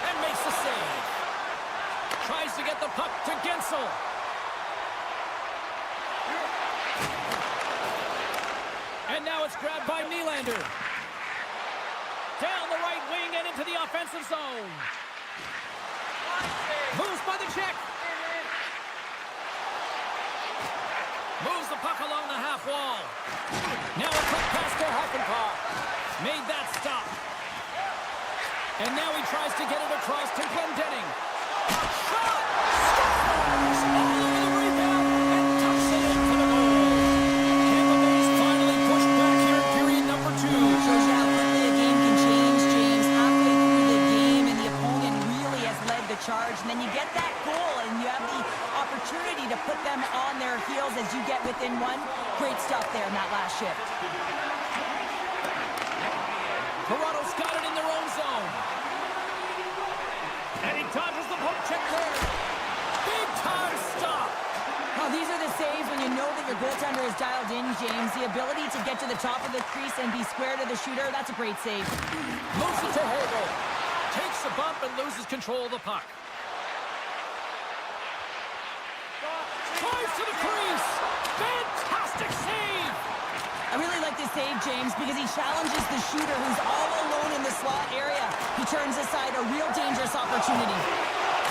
And makes the save. Tries to get the puck to Gensel. And now it's grabbed by Nylander. Down the right wing and into the offensive zone. Moves by the check. Moves the puck along the half wall. Now a quick pass to Hakanpää. Made that stop. And now he tries to get it across to Glendening. Shot! Scores! All over the rebound and tucks it into the goal. Tampa Bay's finally pushed back here in period number 2. Shows you how quickly a game can change, James. Halfway through the game and the opponent really has led the charge. And then you get that goal and you have the opportunity to put them on their heels as you get within one. Great stuff there in that last shift. Toronto's got it in their own zone. And he dodges the poke check there. Big time stop. Well, these are the saves when you know that your goaltender is dialed in, James. The ability to get to the top of the crease and be square to the shooter, that's a great save. Moves it to Hagel. Takes a bump and loses control of the puck. Drives to the crease. Fantastic save. I really like this save, James, because he challenges the shooter who's all alone in the slot area. He turns aside a real dangerous opportunity.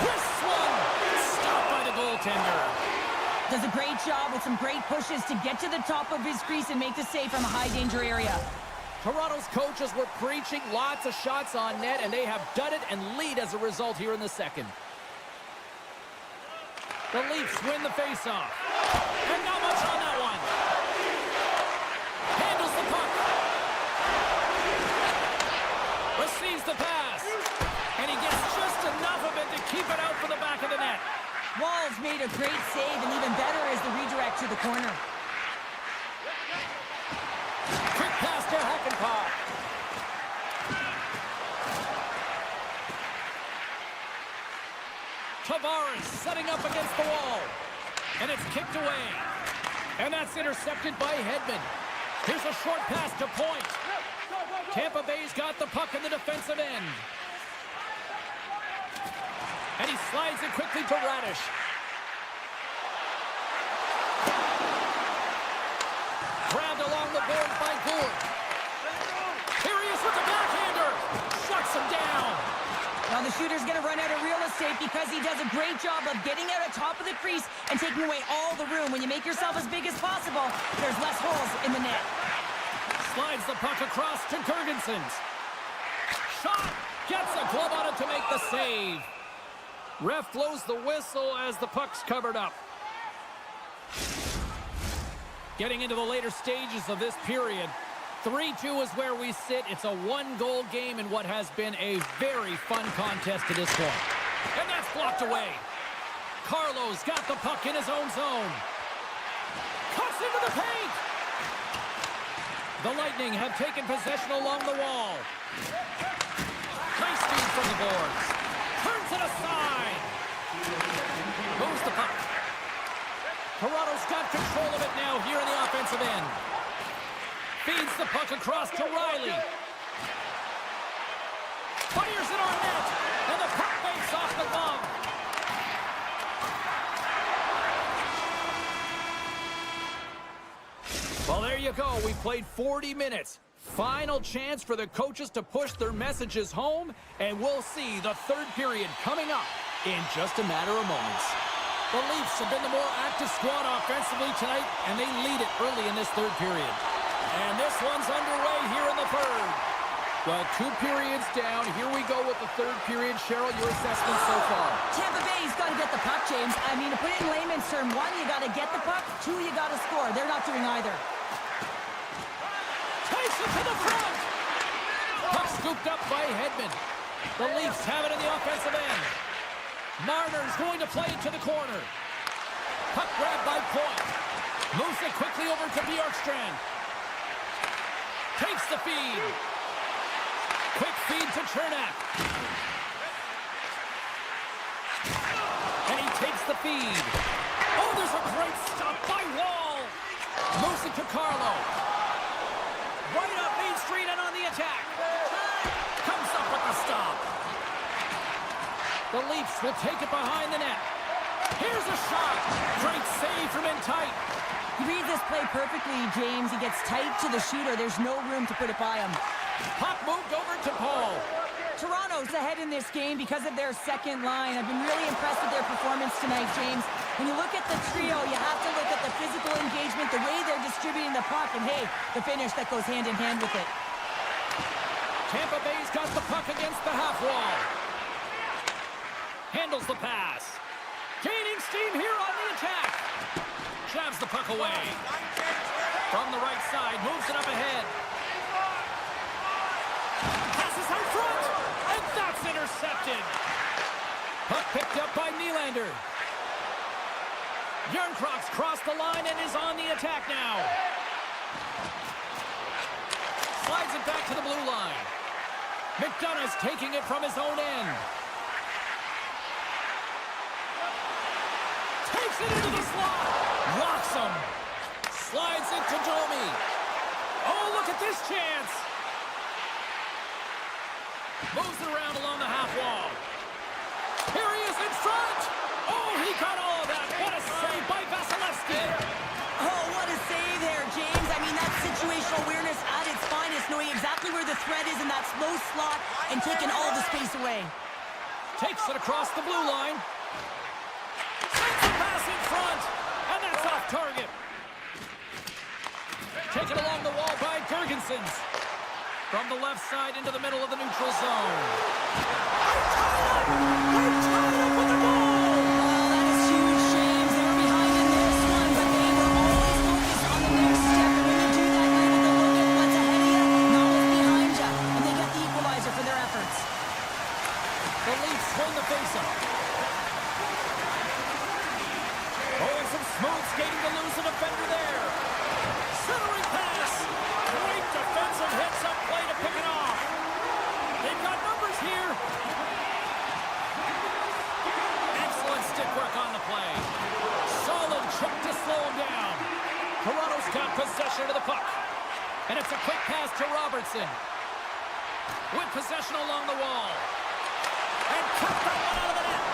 This one stopped by the goaltender. Does a great job with some great pushes to get to the top of his crease and make the save from a high-danger area. Toronto's coaches were preaching lots of shots on net, and they have done it and lead as a result here in the second. The Leafs win the faceoff. And not much on that one. Handles the puck. Receives the pass. And he gets just enough of it to keep it out for the back of the net. Wall's made a great save, and even better is the redirect to the corner. Quick pass to Hakanpää. Tavares setting up against the wall. And it's kicked away. And that's intercepted by Hedman. Here's a short pass to Point. Tampa Bay's got the puck in the defensive end. And he slides it quickly to Radish. Grabbed along the board by Gould. Here he is with the backhander. Shuts him down. Now the shooter's going to run out of real estate because he does a great job of getting out of top of the crease and taking away all the room. When you make yourself as big as possible, there's less holes in the net. Slides the puck across to Gergensons. Shot! Gets a glove on it to make the save. Ref blows the whistle as the puck's covered up. Getting into the later stages of this period. 3-2 is where we sit. It's a one-goal game in what has been a very fun contest to this point. And that's blocked away. Carlo's got the puck in his own zone. Cuts into the paint. The Lightning have taken possession along the wall. Nice speed from the boards. Turns it aside. Moves the puck. Toronto's got control of it now here in the offensive end. Feeds the puck across to Riley. Fires it on net. And the puck makes off the glove. Well, there you go. We played 40 minutes. Final chance for the coaches to push their messages home, and we'll see the third period coming up in just a matter of moments. The Leafs have been the more active squad offensively tonight, and they lead it early in this third period. And this one's underway here in the third. Well, 2 periods down. Here we go with the third period. Cheryl, your assessment so far? Tampa Bay's got to get the puck, James. I mean, to put it in layman's term, 1, you got to get the puck. 2, you got to score. They're not doing either. Takes it to the front. Puck scooped up by Hedman. The Leafs have it in the offensive end. Marner's going to play it to the corner. Puck grabbed by Point. Moves it quickly over to Bjorkstrand. Takes the feed. Quick feed to Chernak. And he takes the feed. Oh, there's a great stop by Wall. Moves it to Carlo. Right up Main Street and on the attack. Comes up with the stop. The Leafs will take it behind the net. Here's a shot. Great save from in tight. He reads this play perfectly, James. He gets tight to the shooter. There's no room to put it by him. Puck moved over to Paul. Toronto's ahead in this game because of their second line. I've been really impressed with their performance tonight, James. When you look at the trio, you have to look at the physical engagement, the way they're distributing the puck, and hey, the finish that goes hand in hand with it. Tampa Bay's got the puck against the half wall. Handles the pass. Gaining steam here on the attack. Shoves the puck away. From the right side, moves it up ahead. Passes out front, and that's intercepted. Puck picked up by Nylander. Bjornkrok's crossed the line and is on the attack now. Slides it back to the blue line. McDonough's taking it from his own end. Takes it into the slot. Rocks him. Slides it to Domi. Oh, look at this chance. Moves it around along the half wall. Here he is in front. Oh, he got all of that. What a save by Vasilevsky. Oh, what a save there, James. I mean, that's situational awareness at its finest, knowing exactly where the threat is in that slow slot and taking all the space away. Takes it across the blue line. Sends the pass in front, and that's off target. Taken along the wall by Gergensons. From the left side into the middle of the neutral zone. They're tied up with the ball! Oh, that is huge, James. They were behind in this one, but they were always focused on the next step. And when you do that, you have to look at what's ahead of you, not what's behind you. And they get the equalizer for their efforts. The Leafs win the faceoff. Oh, and some smooth skating to lose a defender there. Centering pass. Great defensive hits up play to pick it off. They've got numbers here. Excellent stick work on the play. Solid check to slow him down. Toronto's got possession of the puck. And it's a quick pass to Robertson. With possession along the wall. And cut that one out of the net.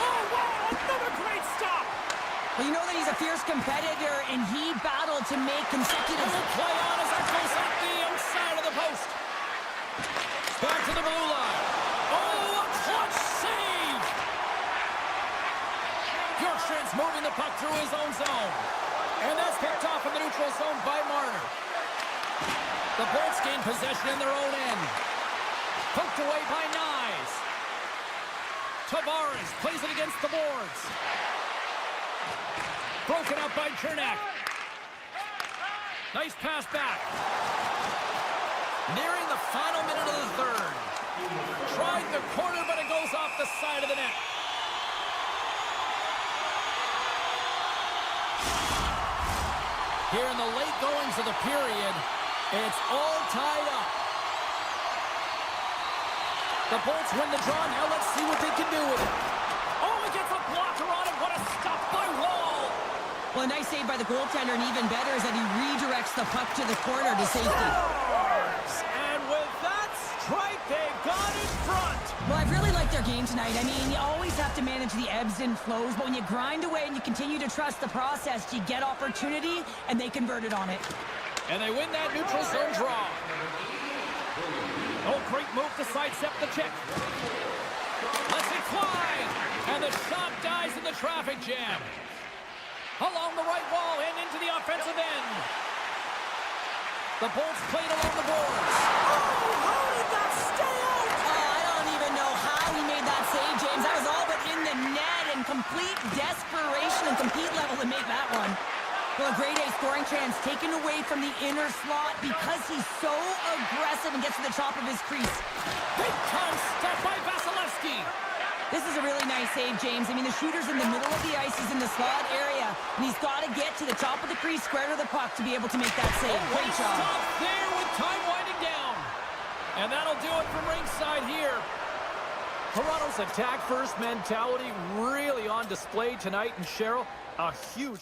Oh, wow, another great stop. Well, you know that he's a fierce competitor, and he battled to make consecutive... And we'll play on as that goes off the outside of the post. Back to the blue line. Oh, a clutch save. Bjorkstrand's moving the puck through his own zone. And that's picked off in the neutral zone by Marner. The Bolts gain possession in their own end. Poked away by Nyes. Tavares plays it against the boards. Broken up by Chernak. Nice pass back. Nearing the final minute of the third. Tried the corner, but it goes off the side of the net. Here in the late goings of the period, it's all tied up. The Bolts win the draw. Now let's see what they can do with it. Oh, he gets a blocker on it. What a stop by Wall. Well, a nice save by the goaltender, and even better is that he redirects the puck to the corner to safety. And with that strike, they got in front. Well, I've really liked their game tonight. I mean, you always have to manage the ebbs and flows, but when you grind away and you continue to trust the process, you get opportunity, and they converted on it. And they win that neutral zone draw. Oh, great move to sidestep the check. Let's it fly. And the shot dies in the traffic jam. Along the right wall and into the offensive end. The Bolts played along the boards. Oh, how did that stay out? I don't even know how he made that save, James. That was all but in the net and complete desperation and compete level to make that one. Well, a grade A scoring chance taken away from the inner slot because he's so aggressive and gets to the top of his crease. Big time stop by Vasilevsky. This is a really nice save, James. I mean, the shooter's in the middle of the ice. He's in the slot area, and he's got to get to the top of the crease, square to the puck to be able to make that save. Great job. Stop there with time winding down. And that'll do it from ringside here. Toronto's attack-first mentality really on display tonight. And Cheryl, a huge...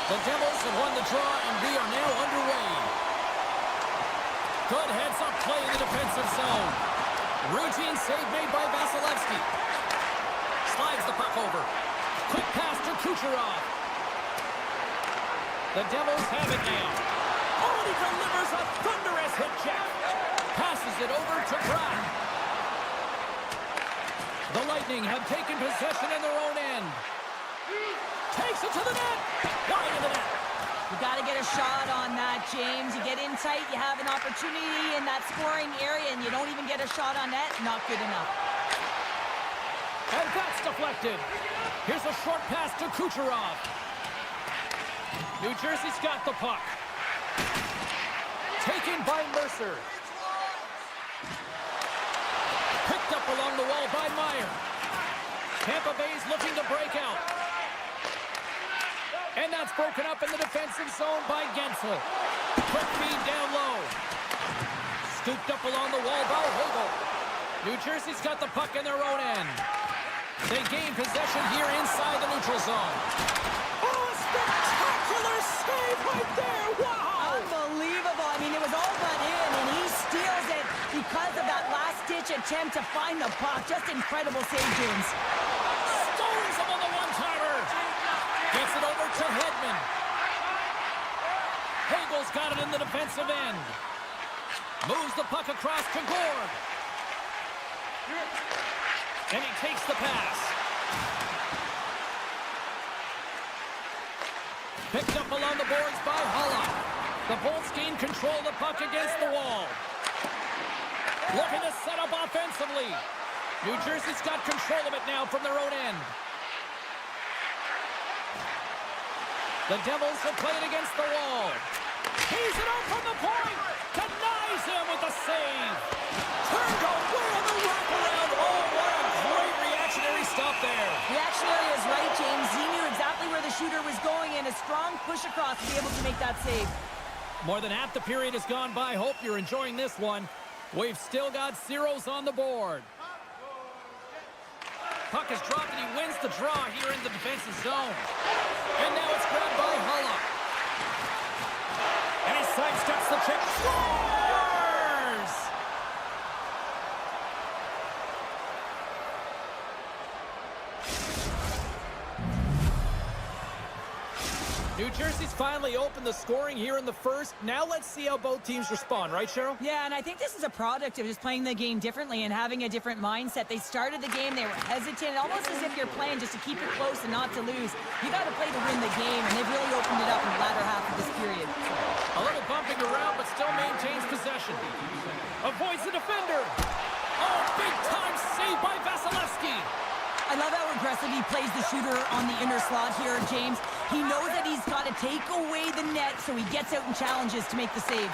The Devils have won the draw, and we are now underway. Good heads-up play in the defensive zone. Routine save made by Vasilevsky. Slides the puck over. Quick pass to Kucherov. The Devils have it now. Oh, he delivers a thunderous hit check. Passes it over to Pratt. The Lightning have taken possession in their own end. Takes it to the net. Wide of the net. You got to get a shot on that, James. You get in tight, you have an opportunity in that scoring area, and you don't even get a shot on net. Not good enough. And that's deflected. Here's a short pass to Kucherov. New Jersey's got the puck. Taken by Mercer. Picked up along the wall by Meyer. Tampa Bay's looking to break out. And that's broken up in the defensive zone by Gensel. Quick feed down low. Scooped up along the wall by Hagel. New Jersey's got the puck in their own end. They gain possession here inside the neutral zone. Oh, a spectacular save right there! Wow! Unbelievable. I mean, it was all but in, and he steals it because of that last-ditch attempt to find the puck. Just incredible save, James. Stones him on the one-timer. Gets it over to Hedman. Hagel's got it in the defensive end. Moves the puck across to Gord. And he takes the pass. Picked up along the boards by Holla. The Bolts gain control of the puck against the wall. Looking to set up offensively. New Jersey's got control of it now from their own end. The Devils have played against the wall. He's it out from the point. Denies him with the save. Turned away on the wraparound. Oh, what a great reactionary stop there. Reactionary is right, James. He knew exactly where the shooter was going, and a strong push across to be able to make that save. More than half the period has gone by. Hope you're enjoying this one. We've still got zeros on the board. Puck is dropped, and he wins the draw here in the defensive zone. And now it's grabbed by Holla. And he sidesteps the check. Scores! New Jersey's finally opened the scoring here in the first. Now let's see how both teams respond, right, Cheryl? Yeah, and I think this is a product of just playing the game differently and having a different mindset. They started the game, they were hesitant, almost as if you're playing just to keep it close and not to lose. You got to play to win the game, and they've really opened it up in the latter half of this period. A little bumping around, but still maintains possession. Avoids the defender. Oh, big-time save by Vasilevsky. I love how aggressive he plays the shooter on the inner slot here, James. He knows that he's got to take away the net, so he gets out and challenges to make the save.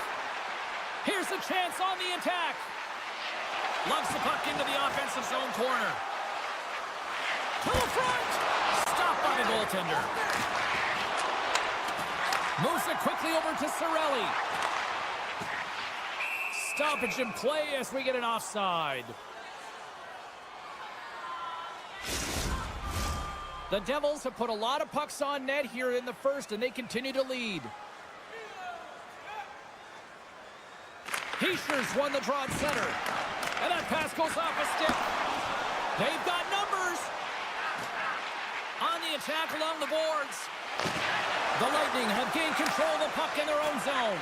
Here's a chance on the attack. Loves the puck into the offensive zone corner. To the front. Stopped by the goaltender. Moves it quickly over to Cirelli. Stoppage in play as we get an offside. The Devils have put a lot of pucks on net here in the first, and they continue to lead. Heischer's won the draw at center. And that pass goes off a stick. They've got numbers. On the attack along the boards. The Lightning have gained control of the puck in their own zone.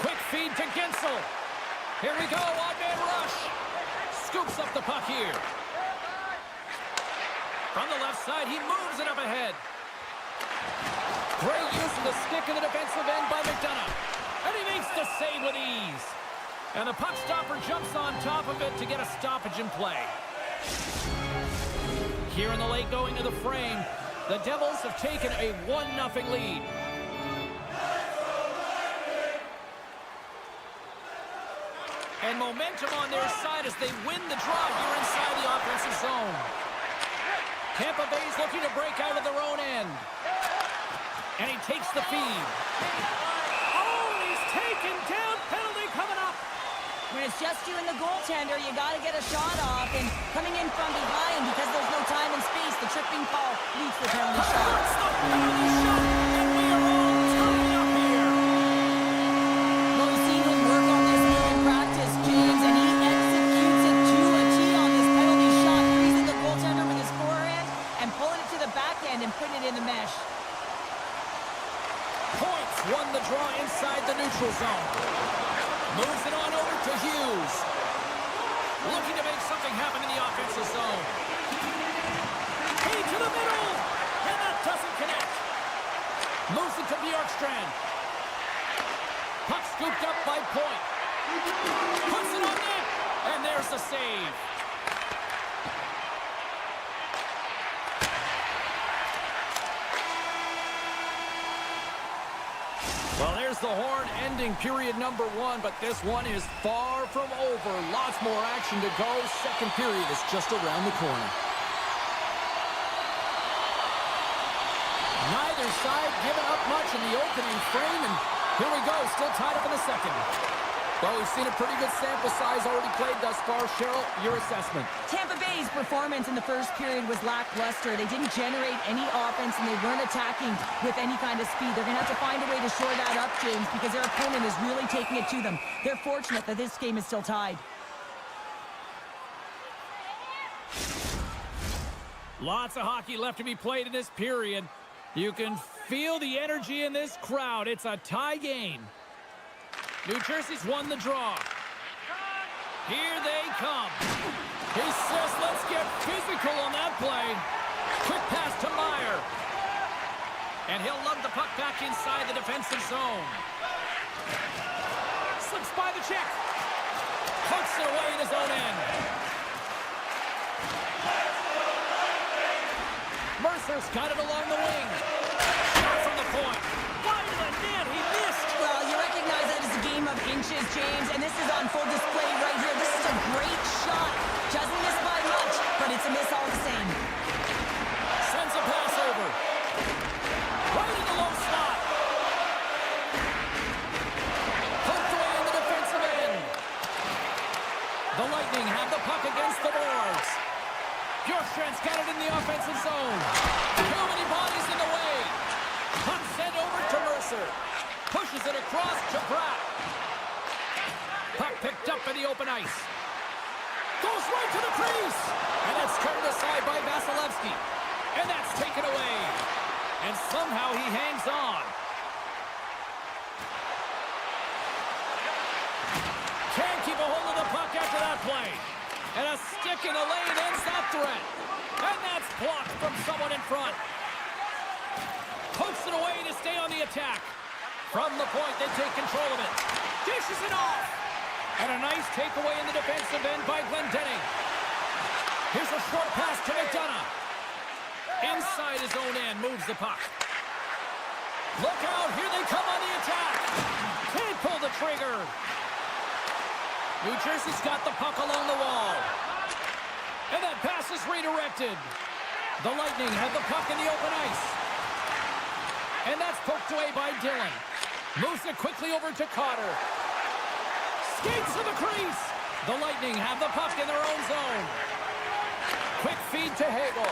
Quick feed to Gensel. Here we go, odd-man rush. Scoops up the puck here. From the left side, he moves it up ahead. Great use of the stick in the defensive end by McDonough. And he makes the save with ease. And the puck stopper jumps on top of it to get a stoppage in play. Here in the late going to the frame, the Devils have taken a 1-0 lead. And momentum on their side as they win the draw here inside the offensive zone. Tampa Bay's looking to break out of their own end. And he takes the feed. Oh, he's taken down. Penalty coming up. When it's just you and the goaltender, you got to get a shot off. And coming in from behind, because there's no time and space, the tripping call leads to the penalty shot. That's the penalty shot, and we are Points won the draw inside the neutral zone. Moves it on over to Hughes. Looking to make something happen in the offensive zone. Feed to the middle. And that doesn't connect. Moves it to Bjorkstrand. Puck scooped up by Point. Puts it on net. And there's the save. Well, there's the horn ending period number 1, but this one is far from over. Lots more action to go. Second period is just around the corner. Neither side giving up much in the opening frame, and here we go, still tied up in the second. Well, we've seen a pretty good sample size already played thus far. Cheryl, your assessment. Tampa Bay's performance in the first period was lackluster. They didn't generate any offense, and they weren't attacking with any kind of speed. They're going to have to find a way to shore that up, James, because their opponent is really taking it to them. They're fortunate that this game is still tied. Lots of hockey left to be played in this period. You can feel the energy in this crowd. It's a tie game. New Jersey's won the draw. Here they come. He says, let's get physical on that play. Quick pass to Meyer. And he'll lug the puck back inside the defensive zone. Slips by the check. Puts it away in his own end. Mercer's got it along the wing. Shot from the point. Wide of the net, he missed. Well, you recognize that it's a game of inches, James, and this is on full display right here. This is a great shot. Doesn't miss by much, but it's a miss all the same. Sends a pass over. Right in the low slot. Poked away in the defensive end. The Lightning have the puck against the boards. Bjorkstrand's got it in the offensive zone. Too many bodies in the way. Puck sent over to Mercer. Pushes it across to Pratt. Puck picked up in the open ice. Goes right to the crease. And that's turned aside by Vasilevsky. And that's taken away. And somehow he hangs on. Can't keep a hold of the puck after that play. And a stick in the lane ends that threat. And that's blocked from someone in front. Pokes it away to stay on the attack. From the point, they take control of it. Dishes it off. And a nice takeaway in the defensive end by Glendening. Here's a short pass to McDonough. Inside his own end, moves the puck. Look out, here they come on the attack. Can't pull the trigger. New Jersey's got the puck along the wall. And that pass is redirected. The Lightning have the puck in the open ice. And that's poked away by Dillon. Moves it quickly over to Cotter. Skates to the crease. The Lightning have the puck in their own zone. Quick feed to Hagel.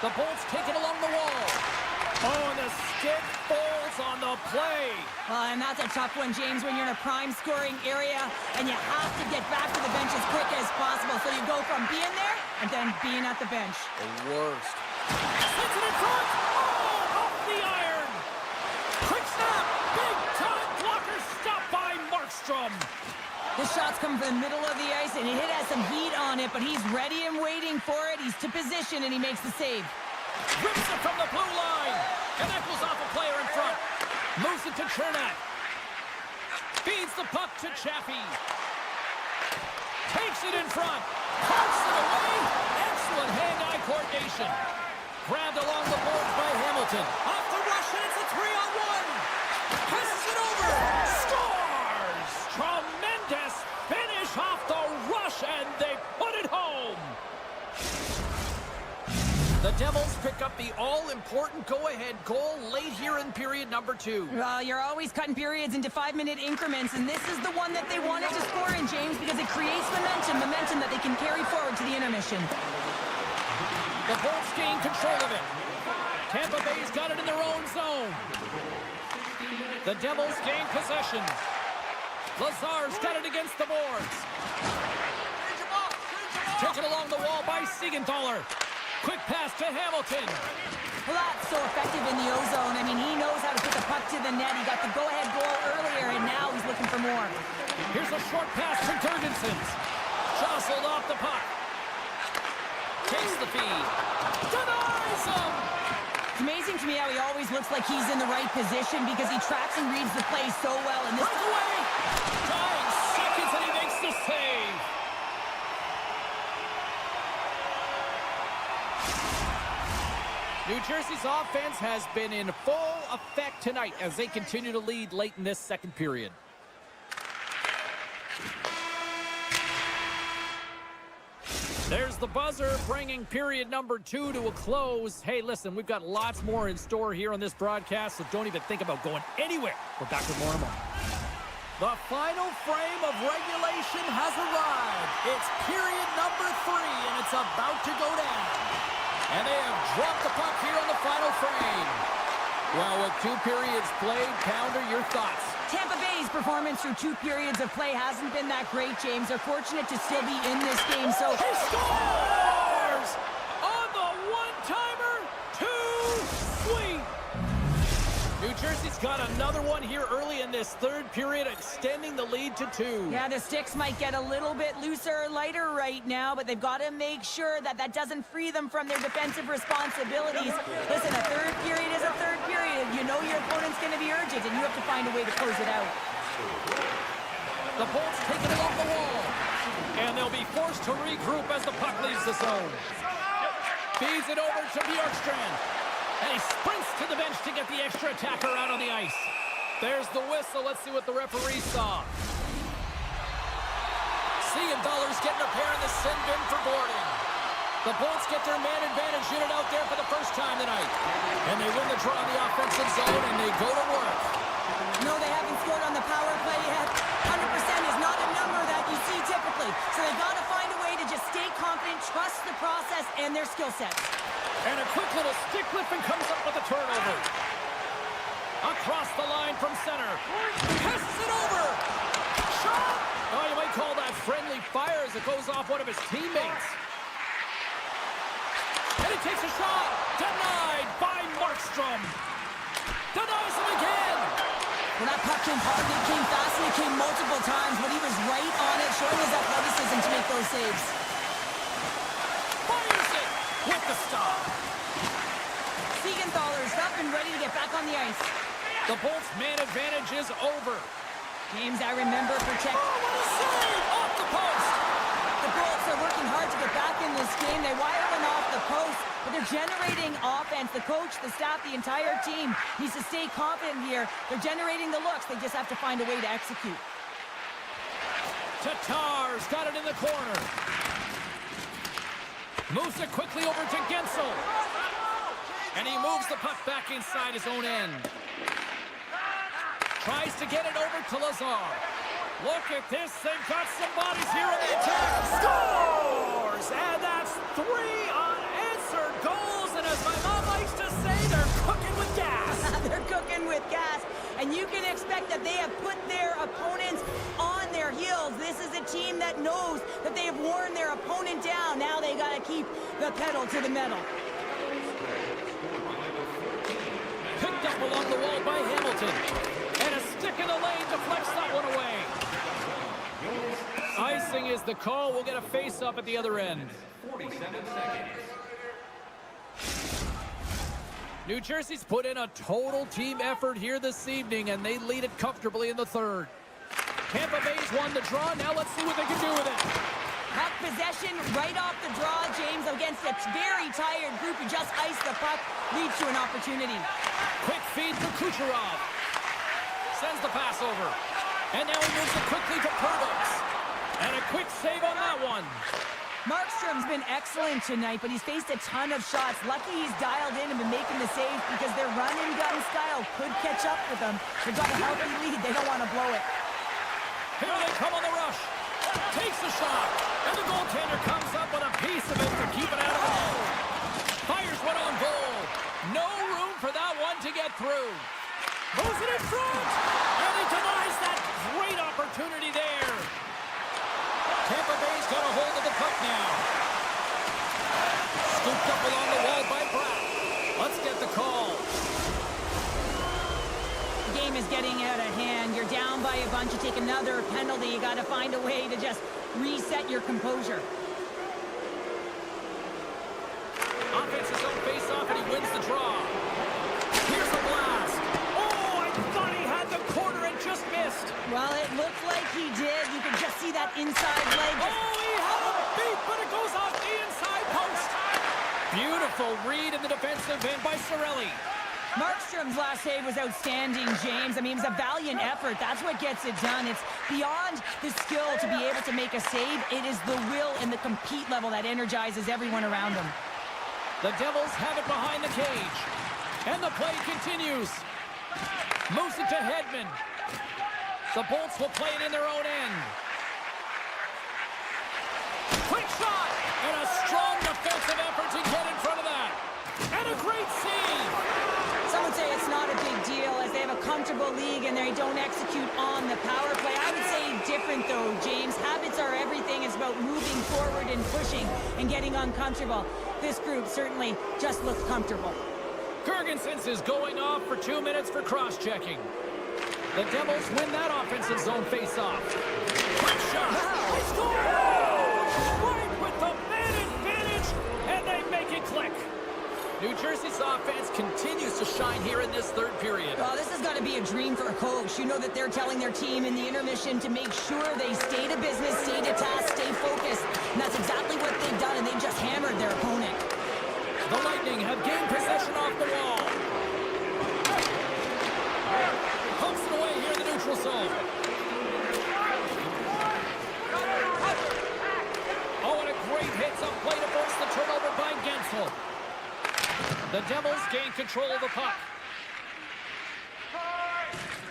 The Bolts take it along the wall. Oh, and the stick falls on the play. Well, and that's a tough one, James, when you're in a prime scoring area and you have to get back to the bench as quick as possible. So you go from being there and then being at the bench. The worst. Sends it in front. Oh, off the iron. Quick snap. Big time blocker stopped by Markstrom. The shot's come from the middle of the ice, and it has some heat on it, but he's ready and waiting for it. He's to position, and he makes the save. Rips it from the blue line. And that goes off a player in front. Moves it to Chernak. Feeds the puck to Chaffee. Takes it in front. Punts it away. Excellent hand-eye coordination. Grabbed along the boards by Hamilton. Off the rush, and it's a 3-on-1. Passes it over. Scores! Tremendous finish off the rush, and they put it home. The Devils pick up the all-important go-ahead goal late here in period number 2. Well, you're always cutting periods into 5-minute increments, and this is the one that they wanted to score in, James, because it creates momentum that they can carry forward to the intermission. The Bolts gain control of it. Tampa Bay's got it in their own zone. The Devils gain possession. Lazar's got it against the boards. Taken along the wall by Siegenthaler. Quick pass to Hamilton. Well, that's so effective in the O-zone. I mean, he knows how to a short pass to Jurgensen's. Jostled off the puck. Takes the feed. Denies him! It's amazing to me how he always looks like he's in the right position because he tracks and reads the play so well. And this breakaway! 9 seconds and he makes the save. New Jersey's offense has been in full effect tonight as they continue to lead late in this second period. There's the buzzer, bringing period number 2 to a close. Hey, listen, we've got lots more in store here on this broadcast, so don't even think about going anywhere. We're back with more in a moment. The final frame of regulation has arrived. It's period number 3, and it's about to go down. And they have dropped the puck here on the final frame. Well, with 2 periods played, Pounder, your thoughts? Tampa Bay's performance through 2 periods of play hasn't been that great, James. They're fortunate to still be in this game, so... He scores! On the one-timer, too sweet! New Jersey's got another one here early in this third period, extending the lead to 2. Yeah, the sticks might get a little bit looser or lighter right now, but they've got to make sure that that doesn't free them from their defensive responsibilities. Listen, a third period is a third period. You know your opponent's going to be urgent, and you have to find a way to close it out. The Bolts taking it off the wall, and they'll be forced to regroup as the puck leaves the zone. Feeds it over to Bjorkstrand. And he sprints to the bench to get the extra attacker out on the ice. There's the whistle. Let's see what the referee saw. $1 getting a pair in the sin bin for boarding. The Bolts get their man advantage unit out there for the first time tonight. And they win the draw in the offensive zone, and they go to work. No, they haven't scored on the power play yet. 100% is not a number that you see typically. So they've got to find a way to just stay confident, trust the process, and their skill sets. And a quick little stick lift and comes up with a turnover. Across the line from center. Passes it over. Shot! Oh, you might call that friendly fire as it goes off one of his teammates. And he takes a shot. Denied by Markstrom. Denies him again. Well, that puck came hard, it came fast, and it came multiple times, but he was right on it, showing his athleticism to make those saves. Fires it with the stop. Siegenthaler's up and ready to get back on the ice. The Bolts' man advantage is over. James, I remember protect. Oh, what a save! Off the post! The Bolts are working hard to get back in this game. They wire one off the post, but they're generating offense. The coach, the staff, the entire team needs to stay confident here. They're generating the looks. They just have to find a way to execute. Tatar's got it in the corner. Moves it quickly over to Gensel. And he moves the puck back inside his own end. Tries to get it over to Lazar. Look at this. They've got some bodies here on the attack. Scores! And that's 3 unanswered goals. And as my mom likes to say, they're cooking with gas. They're cooking with gas. And you can expect that they have put their opponents on their heels. This is a team that knows that they have worn their opponent down. Now they got to keep the pedal to the metal. Picked up along the wall by Hamilton. And a stick in the lane deflects that one away. Icing is the call. We'll get a face-up at the other end. 47 seconds. New Jersey's put in a total team effort here this evening, and they lead it comfortably in the third. Tampa Bay's won the draw. Now let's see what they can do with it. Puck possession right off the draw, James, against a very tired group who just iced the puck, leads to an opportunity. Quick feed for Kucherov. Sends the pass over. And now he moves it quickly to Purdos. And a quick save on that one. Markstrom's been excellent tonight, but he's faced a ton of shots. Lucky he's dialed in and been making the saves because their run-and-gun style could catch up with them. They've got a healthy lead. They don't want to blow it. Here they come on the rush. Takes the shot. And the goaltender comes up with a piece of it to keep it out of the goal. Fires one on goal. No room for that one to get through. Moves it in front. And he denies that great opportunity there. Tampa Bay's got a hold of the puck now. Scooped up along the wall by Pratt. Let's get the call. The game is getting out of hand. You're down by a bunch. You take another penalty. You got to find a way to just reset your composure. Offense's own face-off, and he wins the draw. Here's a blast. Oh, I thought he had the corner and just missed. Well, it looked like he did. You could just see that inside leg. Oh, he had a beat, but it goes off the inside post. Beautiful read in the defensive end by Cirelli. Markstrom's last save was outstanding, James. I mean, it was a valiant effort. That's what gets it done. It's beyond the skill to be able to make a save. It is the will and the compete level that energizes everyone around them. The Devils have it behind the cage. And the play continues. Moves it to Hedman. The Bolts will play it in their own end. Quick shot! And a strong defensive effort to get in front of that. And a great save! Some would say it's not a big deal as they have a comfortable league and they don't execute on the power play. I would say different though, James. Habits are everything. It's about moving forward and pushing and getting uncomfortable. This group certainly just looks comfortable. Gergensen's is going off for 2 minutes for cross-checking. The Devils win that offensive zone face-off. Quick shot! They score! Right with the man advantage, and they make it click. New Jersey's offense continues to shine here in this third period. Well, this has got to be a dream for a coach. You know that they're telling their team in the intermission to make sure they stay to business, stay to task, stay focused. And that's exactly what they've done, and they've just hammered their opponent. The Lightning have gained possession off the wall. Pumps it away here in the neutral zone. Oh, and a great hits up play to force the turnover by Gensel. The Devils gain control of the puck.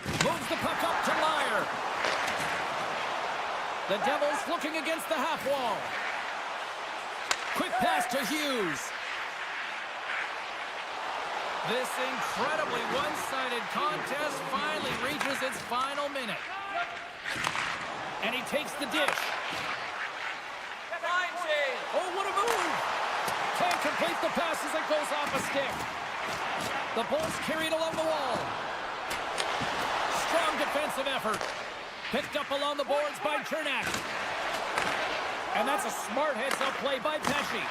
Moves the puck up to Meyer. The Devils looking against the half wall. Quick pass to Hughes. This incredibly one-sided contest finally reaches its final minute. And he takes the dish. Oh, what a move! Can't complete the pass as it goes off a stick. The Bolts carried along the wall. Strong defensive effort. Picked up along the boards by Chernak. And that's a smart heads-up play by Pesce.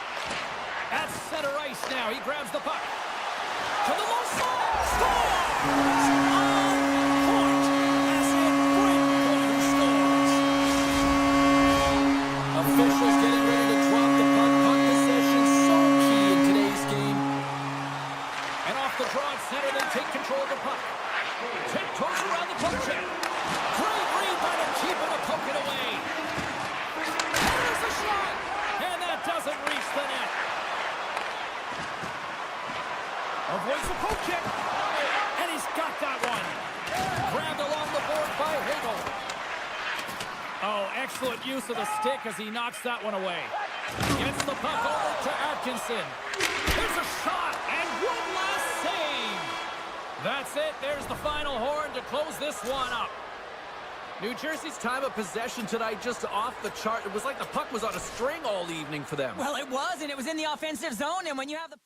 At center ice now. He grabs the puck. To the low slot. Scores! On point. As in Brent scores. Officials getting ready to drop the puck. Puck possession so key in today's game. And off the draw at center, they take control of the puck. Tiptoes around the puck check. Great read by them, keeping the puck away. There's a shot. And that doesn't reach the net. Avoids the poke check. And he's got that one. Grabbed along the board by Hagel. Oh, excellent use of the stick as he knocks that one away. Gets the puck over to Atkinson. There's a shot, and one last save. That's it. There's the final horn to close this one up. New Jersey's time of possession tonight just off the chart. It was like the puck was on a string all evening for them. Well, it was, and it was in the offensive zone, and when you have the...